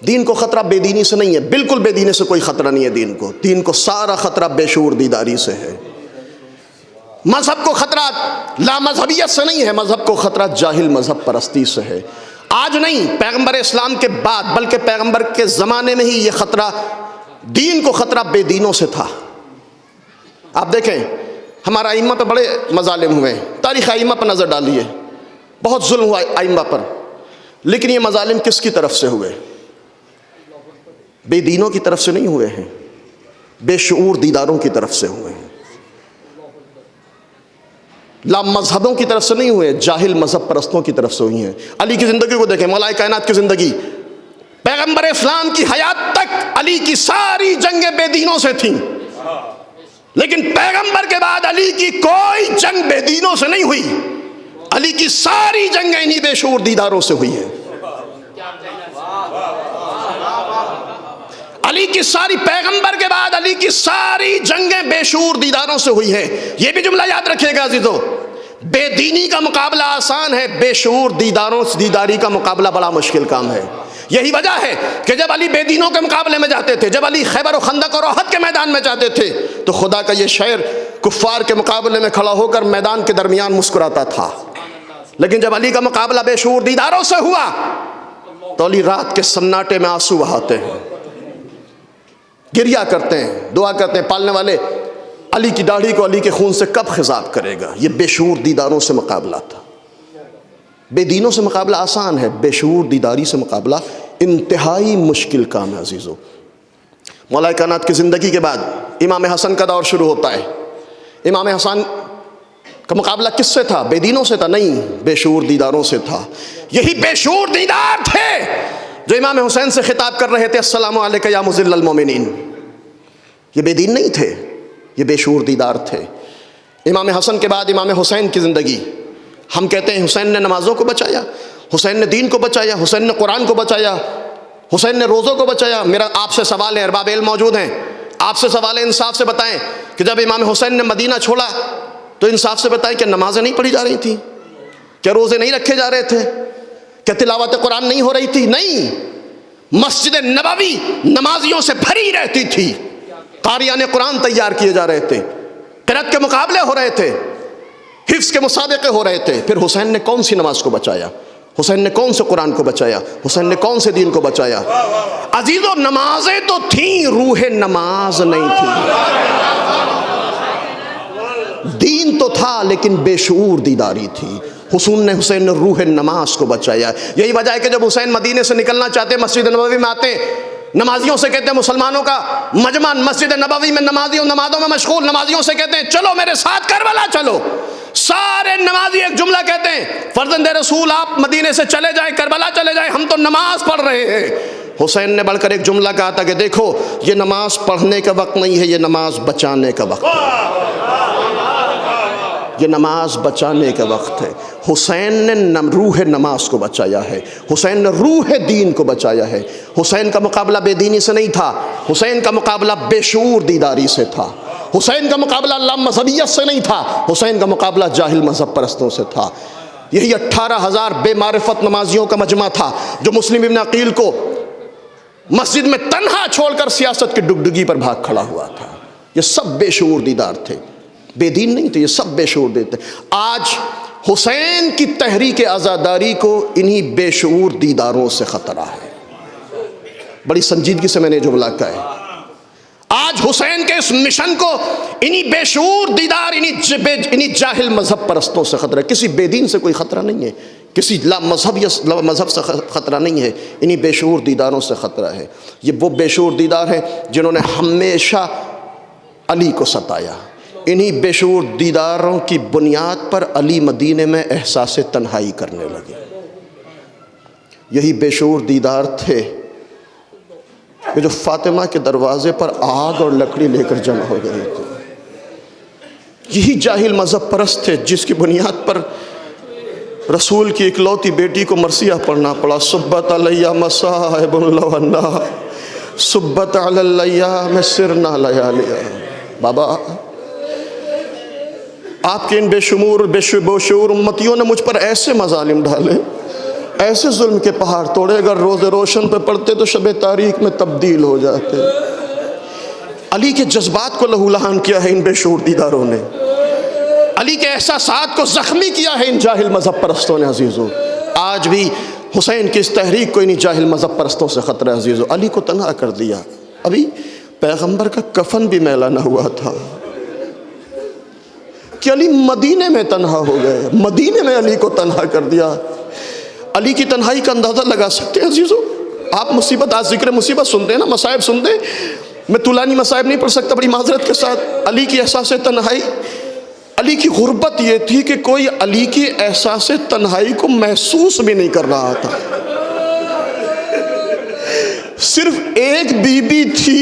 Speaker 2: دین کو خطرہ بے دینی سے نہیں ہے، بالکل بے دینی سے کوئی خطرہ نہیں ہے دین کو، دین کو سارا خطرہ بے شعور دیداری سے ہے۔ مذہب کو خطرہ لا مذہبیت سے نہیں ہے، مذہب کو خطرہ جاہل مذہب پرستی سے ہے۔ آج نہیں، پیغمبر اسلام کے بعد، بلکہ پیغمبر کے زمانے میں ہی یہ خطرہ، دین کو خطرہ بے دینوں سے تھا۔ آپ دیکھیں، ہمارا ائمہ پہ بڑے مظالم ہوئے، تاریخ ائمہ پر نظر ڈالیے، بہت ظلم ہوا ائمہ پر، لیکن یہ مظالم کس کی طرف سے ہوئے؟ بے دینوں کی طرف سے نہیں ہوئے ہیں، بے شعور دیداروں کی طرف سے ہوئے ہیں، لا مذہبوں کی طرف سے نہیں ہوئے، جاہل مذہب پرستوں کی طرف سے ہوئی ہیں۔ علی کی زندگی کو دیکھیں، مولا کائنات کی زندگی، پیغمبر اسلام کی حیات تک علی کی ساری جنگیں بے دینوں سے تھیں، لیکن پیغمبر کے بعد علی کی کوئی جنگ بے دینوں سے نہیں ہوئی، علی کی ساری جنگیں انہی بے شعور دیداروں سے ہوئی ہیں۔ علی کی ساری، پیغمبر کے بعد علی کی ساری جنگیں بے شعور دیداروں سے ہوئی ہیں۔ یہ بھی جملہ یاد رکھیے گا عزیزو، بے دینی کا مقابلہ آسان ہے، بے شعور دیداری کا مقابلہ بڑا مشکل کام ہے۔ یہی وجہ ہے کہ جب علی بے دینوں کے مقابلے میں جاتے تھے، جب علی خیبر و خندق اور احد کے میدان میں جاتے تھے، تو خدا کا یہ شعر کفار کے مقابلے میں کھڑا ہو کر میدان کے درمیان مسکراتا تھا، لیکن جب علی کا مقابلہ بے شعور دیداروں سے ہوا تو علی رات کے سناٹے میں آنسو بہاتے ہیں، گریا کرتے ہیں، دعا کرتے ہیں، پالنے والے علی کی داڑھی کو علی کے خون سے کب خضاب کرے گا۔ یہ بے شعور دیداروں سے مقابلہ تھا۔ بے دینوں سے مقابلہ آسان ہے، بے شعور دیداری سے مقابلہ انتہائی مشکل کام ہے عزیزو۔ مولا کائنات کی زندگی کے بعد امام حسن کا دور شروع ہوتا ہے۔ امام حسن کا مقابلہ کس سے تھا؟ بے دینوں سے تھا؟ نہیں، بے شعور دیداروں سے تھا۔ یہی بے شعور دیدار تھے جو امام حسین سے خطاب کر رہے تھے، السلام علیکہ یا مذل المومنین۔ یہ بے دین نہیں تھے، یہ بے شعور دیدار تھے۔ امام حسن کے بعد امام حسین کی زندگی، ہم کہتے ہیں حسین نے نمازوں کو بچایا، حسین نے دین کو بچایا، حسین نے قرآن کو بچایا، حسین نے روزوں کو بچایا۔ میرا آپ سے سوال ہے، ارباب علم موجود ہیں، آپ سے سوال ہے، انصاف سے بتائیں کہ کہ جب امام حسین نے مدینہ چھوڑا تو انصاف سے بتائیں کہ نمازیں نہیں پڑھی جا رہی تھیں؟ کیا روزے نہیں رکھے جا رہے تھے؟ کیا تلاوت قرآن نہیں ہو رہی تھی؟ نہیں، مسجد نبوی نمازیوں سے بھری رہتی تھی، قاریان قرآن تیار کیے جا رہے تھے، قرأت کے مقابلے ہو رہے تھے، حفظ کے مسابقے ہو رہے تھے۔ پھر حسین نے کون سی نماز کو بچایا؟ حسین نے کون سے قرآن کو بچایا؟ حسین نے کون سے دین کو بچایا؟ عزیزو، نمازیں تو تھیں، روح نماز نہیں تھی۔ دین تو تھا لیکن بے شعور دیداری تھی۔ حسین نے روح نماز کو بچایا۔ یہی وجہ ہے کہ جب حسین مدینے سے نکلنا چاہتے، مسجد نبوی میں آتے، نمازیوں سے کہتے ہیں، مسلمانوں کا مجمع مسجد نبوی میں نمازوں میں مشغول، نمازیوں سے کہتے ہیں چلو میرے ساتھ کربلا چلو۔ سارے نمازی ایک جملہ کہتے ہیں، فرزند رسول آپ مدینے سے چلے جائیں، کربلا چلے جائیں، ہم تو نماز پڑھ رہے ہیں۔ حسین نے بڑھ کر ایک جملہ کہا تھا کہ دیکھو، یہ نماز پڑھنے کا وقت نہیں ہے، یہ نماز بچانے کا وقت ہے، یہ نماز بچانے کا وقت ہے۔ حسین نے روح نماز کو بچایا ہے، حسین نے روح دین کو بچایا ہے۔ حسین کا مقابلہ بے دینی سے نہیں تھا، حسین کا مقابلہ بے شعور دیداری سے تھا، حسین کا مقابلہ لامذہبیت سے نہیں تھا، حسین کا مقابلہ جاہل مذہب پرستوں سے تھا۔ یہی 18,000 بے معرفت نمازیوں کا مجمع تھا جو مسلم ابن عقیل کو مسجد میں تنہا چھوڑ کر سیاست کی ڈگڈگی پر بھاگ کھڑا ہوا تھا۔ یہ سب بے شعور دیدار تھے، بے دین نہیں تھے، یہ سب بے شعور دیتے۔ آج حسین کی تحریک آزاداری کو انہی بے شعور دیداروں سے خطرہ ہے۔ بڑی سنجیدگی سے میں نے جملہ کہا ہے۔ آج حسین کے اس مشن کو انہی بے شعور دیدار، انہی جاہل مذہب پرستوں سے خطرہ ہے۔ کسی بے دین سے کوئی خطرہ نہیں ہے، کسی لا مذہب سے خطرہ نہیں ہے، انہی بے شعور دیداروں سے خطرہ ہے۔ یہ وہ بے شعور دیدار ہیں جنہوں نے ہمیشہ علی کو ستایا۔ انہی بے شعور دیداروں کی بنیاد پر علی مدینے میں احساس تنہائی کرنے لگے۔ یہی بے شعور دیدار تھے کہ جو فاطمہ کے دروازے پر آگ اور لکڑی لے کر جمع ہو گئے تھے۔ یہی جاہل مذہب پرست تھے جس کی بنیاد پر رسول کی اکلوتی بیٹی کو مرثیہ پڑھنا پڑا۔ صبت علیہ مصائب لونا صبت علی الایام سرنا لیالیا۔ بابا، آپ کے ان بے شعور امتیوں نے مجھ پر ایسے مظالم ڈالے، ایسے ظلم کے پہاڑ توڑے، اگر روز روشن پہ پڑتے تو شب تاریک میں تبدیل ہو جاتے۔ علی کے جذبات کو لہولہان کیا ہے ان بے شعور دیداروں نے، علی کے احساسات کو زخمی کیا ہے ان جاہل مذہب پرستوں نے۔ عزیزو، آج بھی حسین کی اس تحریک کو انہی جاہل مذہب پرستوں سے خطرہ ہے۔ عزیزو، علی کو تنہا کر دیا۔ ابھی پیغمبر کا کفن بھی میلا نہ ہوا تھا کہ علی مدینے میں تنہا ہو گئے، مدینے میں علی کو تنہا کر دیا۔ علی کی تنہائی کا اندازہ لگا سکتے ہیں عزیزو؟ آپ مصیبت، آج ذکر مصیبت سنتے ہیں نا، مصائب سنتے ہیں، میں طولانی مصائب نہیں پڑھ سکتا بڑی معذرت کے ساتھ۔ علی کی احساس تنہائی، علی کی غربت یہ تھی کہ کوئی علی کی احساس تنہائی کو محسوس بھی نہیں کر رہا تھا۔ صرف ایک بی بی تھی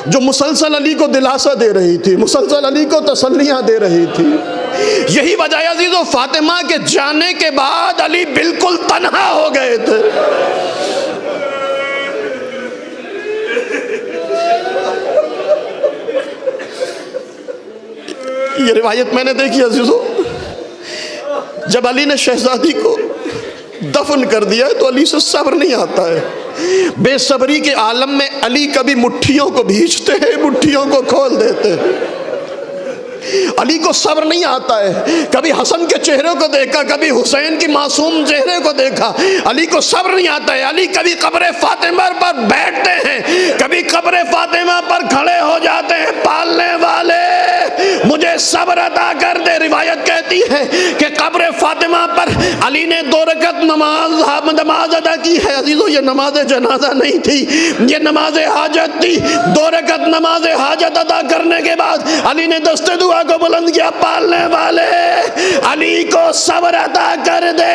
Speaker 2: جو مسلسل علی کو دلاسا دے رہی تھی، مسلسل علی کو تسلیاں دے رہی تھی۔ یہی وجہ ہے عزیزو، فاطمہ کے جانے کے بعد علی بالکل تنہا ہو گئے تھے۔ یہ روایت میں نے دیکھی عزیزو، جب علی نے شہزادی کو دفن کر دیا تو علی سے صبر نہیں آتا ہے۔ بے صبری کے عالم میں علی کبھی مٹھیوں کو بھیجتے ہیں، مٹھیوں کو کھول دیتے ہیں۔ علی کو صبر نہیں آتا ہے، کبھی حسن کے چہرے کو دیکھا، کبھی حسین کی معصوم چہرے کو دیکھا، علی کو صبر نہیں آتا ہے۔ علی کبھی قبر فاطمہ پر بیٹھتے ہیں، کبھی قبر فاطمہ پر کھڑے ہو جاتے ہیں، پالنے والے مجھے صبر عطا کر دے۔ روایت کہتی ہے کہ قبر فاطمہ پر علی نے 2 رکعت نماز ادا کی ہے۔ عزیزو، یہ نماز جنازہ نہیں تھی، یہ نماز حاجت تھی۔ 2 رکعت نماز حاجت ادا کرنے کے بعد علی نے دست دعا کو بلند کیا، پالنے والے علی کو صبر عطا کر دے،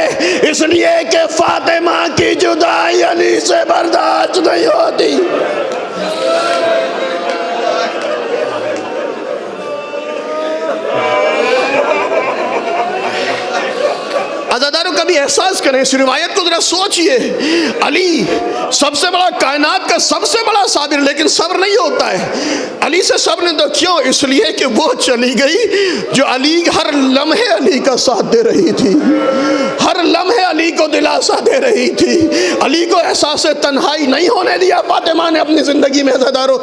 Speaker 2: اس لیے کہ فاطمہ کی جدائی علی سے برداشت نہیں ہوتی۔ عزادارو، کبھی بھی احساس کریں، اس روایت کو ذرا سوچئے، علی سب سے بڑا، کائنات کا سب سے بڑا صابر، لیکن صبر نہیں ہوتا ہے علی سے صبر نہیں، تو کیوں؟ اس لیے کہ وہ چلی گئی جو علی ہر لمحے علی کا ساتھ دے رہی تھی، ہر لمحے علی کو دلاسا دے رہی تھی، علی کو احساس تنہائی نہیں ہونے دیا فاطمہ نے اپنی زندگی میں۔ عزیزدارو،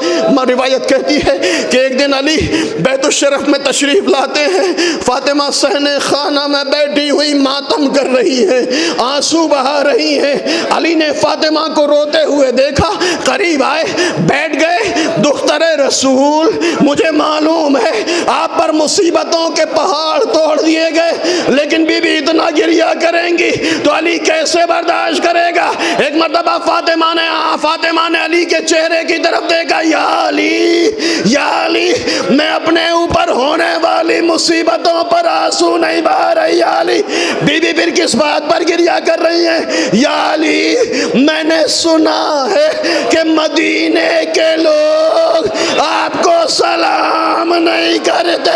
Speaker 2: روایت کہتی ہے کہ ایک دن علی بیت الشرف میں تشریف لاتے ہیں، فاطمہ صحن خانہ میں بیٹھی ہوئی ماتم کر رہی ہے، آنسو بہا رہی ہیں۔ علی نے فاطمہ کو روتے ہوئے دیکھا، قریب آئے، بیٹھ گئے۔ دختر رسول، مجھے معلوم ہے آپ پر مصیبتوں کے پہاڑ توڑ دیے گئے، لیکن بی بی اتنا گریہ کریں گی تو علی کیسے برداشت کرے گا؟ ایک مرتبہ فاطمہ نے علی کے چہرے کی طرف دیکھا، یا علی، میں اپنے اوپر ہونے والی مصیبتوں پر آنسو نہیں بہا رہی۔ یا علی، بی بی پھر کس بات پر گریہ کر رہی ہیں؟ یا علی، میں نے سنا ہے کہ مدینے کے لوگ آپ کو سلام نہیں کرتے۔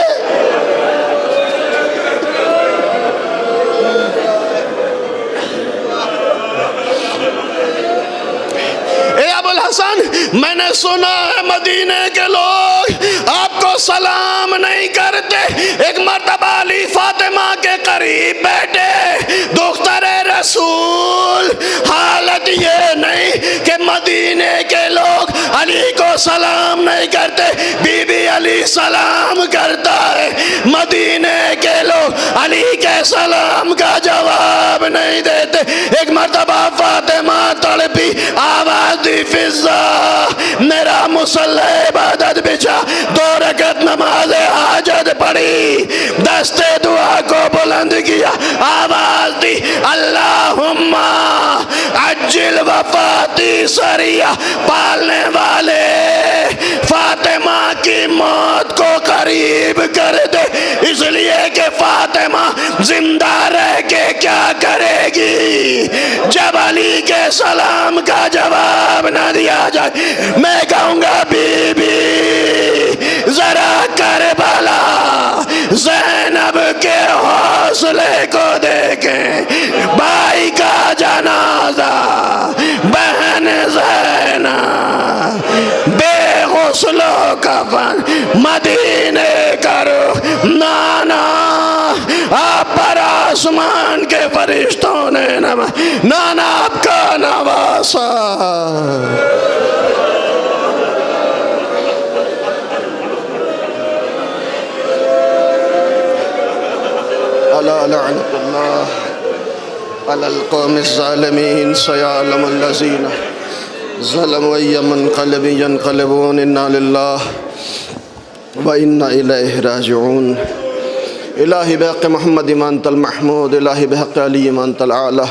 Speaker 2: میں نے سنا ہے مدینے کے لوگ آپ کو سلام نہیں کرتے۔ ایک مرتبہ علی فاطمہ کے قریب بیٹھے، دختر رسول، حالت یہ نہیں کہ مدینے کے لوگ علی کو سلام نہیں کرتے، بی بی علی سلام کرتا ہے، مدینے کے لوگ علی کے سلام کا جواب نہیں دیتے۔ ایک مرتبہ فاطمہ تڑپی، آواز دی، فضا میرا مصلی عبادت بچھا، 2 رکعت نماز حاجت پڑھی، دستے دعا کو بلند کیا، آواز دی، اللہم عجل وفاتی سریہ، پالنے والے فاطمہ کی موت کو قریب کر دے، اس لیے کہ فاطمہ زندہ رہ کے کیا کرے گی جب علی کے سلام کا جواب نہ دیا جائے۔ میں کہوں گا، بی بی ذرا کربلا زینب کے حوصلے کو دیکھیں، بھائی کا جنازہ، بہن زینب بے غسل و کفن، مدینے کا رخ، نانا آپ پر آسمان کے فرشتوں نے نانا آپ کا نواسا۔ الا لعنت اللہ علی القوم الظالمین، سیعلم الذین ظلموا ای منقلب ینقلبون، انا للہ و انا الیہ راجعون۔ الہی بحق محمد انت المحمود، الہی بحق علی انت العالی،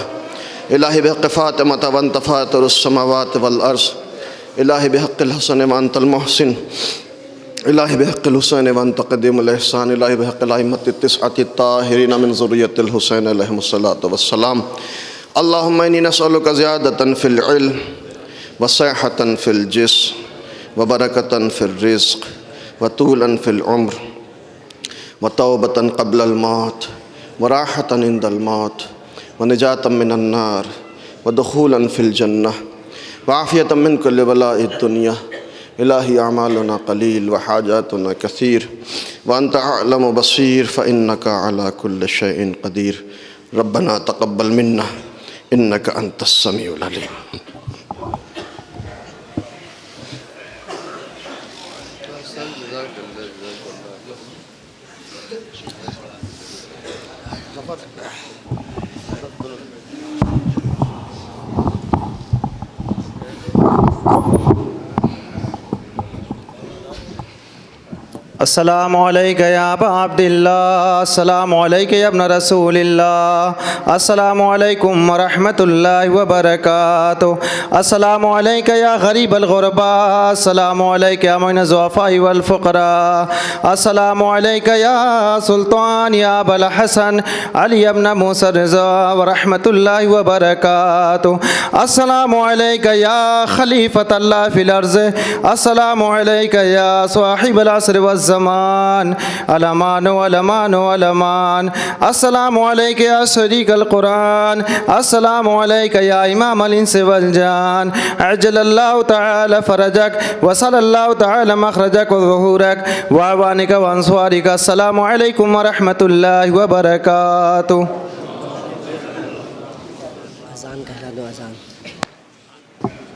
Speaker 2: الہی بحق فاطمہ وانت فاطر السماوات والارض، الہی بحق الحسن وانت المحسن، الہی بحق الحسین وانت قدیم الاحسان، الہی بحق الائمۃ التسعۃ الطاہرین من ذریۃ الحسین علیہم الصلاۃ والسلام۔ اللہم انی نسألک زیادۃ فی العلم وصحۃ فی الجسم وبرکۃ فی الرزق وطولا فی العمر وتوبۃ قبل الموت وراحۃ عند الموت ونجاۃ من النار ودخولا فی الجنہ وعافیۃ من کل بلاء الدنیا۔ الہی اعمالنا قلیل وحاجاتنا کثیر وانت اعلم بصیر فانک علی کل شیء قدیر۔ ربنا تقبل منا انک انت السمیع العلیم۔
Speaker 3: السلام علیکہ یا ابا عبداللہ، السلام علیکہ یا ابن رسول اللہ، السلام علیکم ورحمۃ اللہ وبرکاتہ، السلام علیکہ یا غریب الغرباء، السلام علیکہ یا معین الضعفاء والفقراء، السلام علیکہ یا سلطان یا ابا الحسن علی ابن موسیٰ الرضا ورحمۃ اللہ وبرکاتہ، السلام علیکہ یا خلیفۃ اللہ فی الارض، السلام علیکہ یا صاحب العصر والزمان، الزمان الامان والامان والامان السلام علیک یا صدیق القرآن السلام علیک یا امام الانس والجان عجل اللہ تعالی فرجک وصل اللہ تعالی مخرجک وظہورک وعوانک وانصوارک. السلام علیکم ورحمۃ اللہ وبرکاتہ.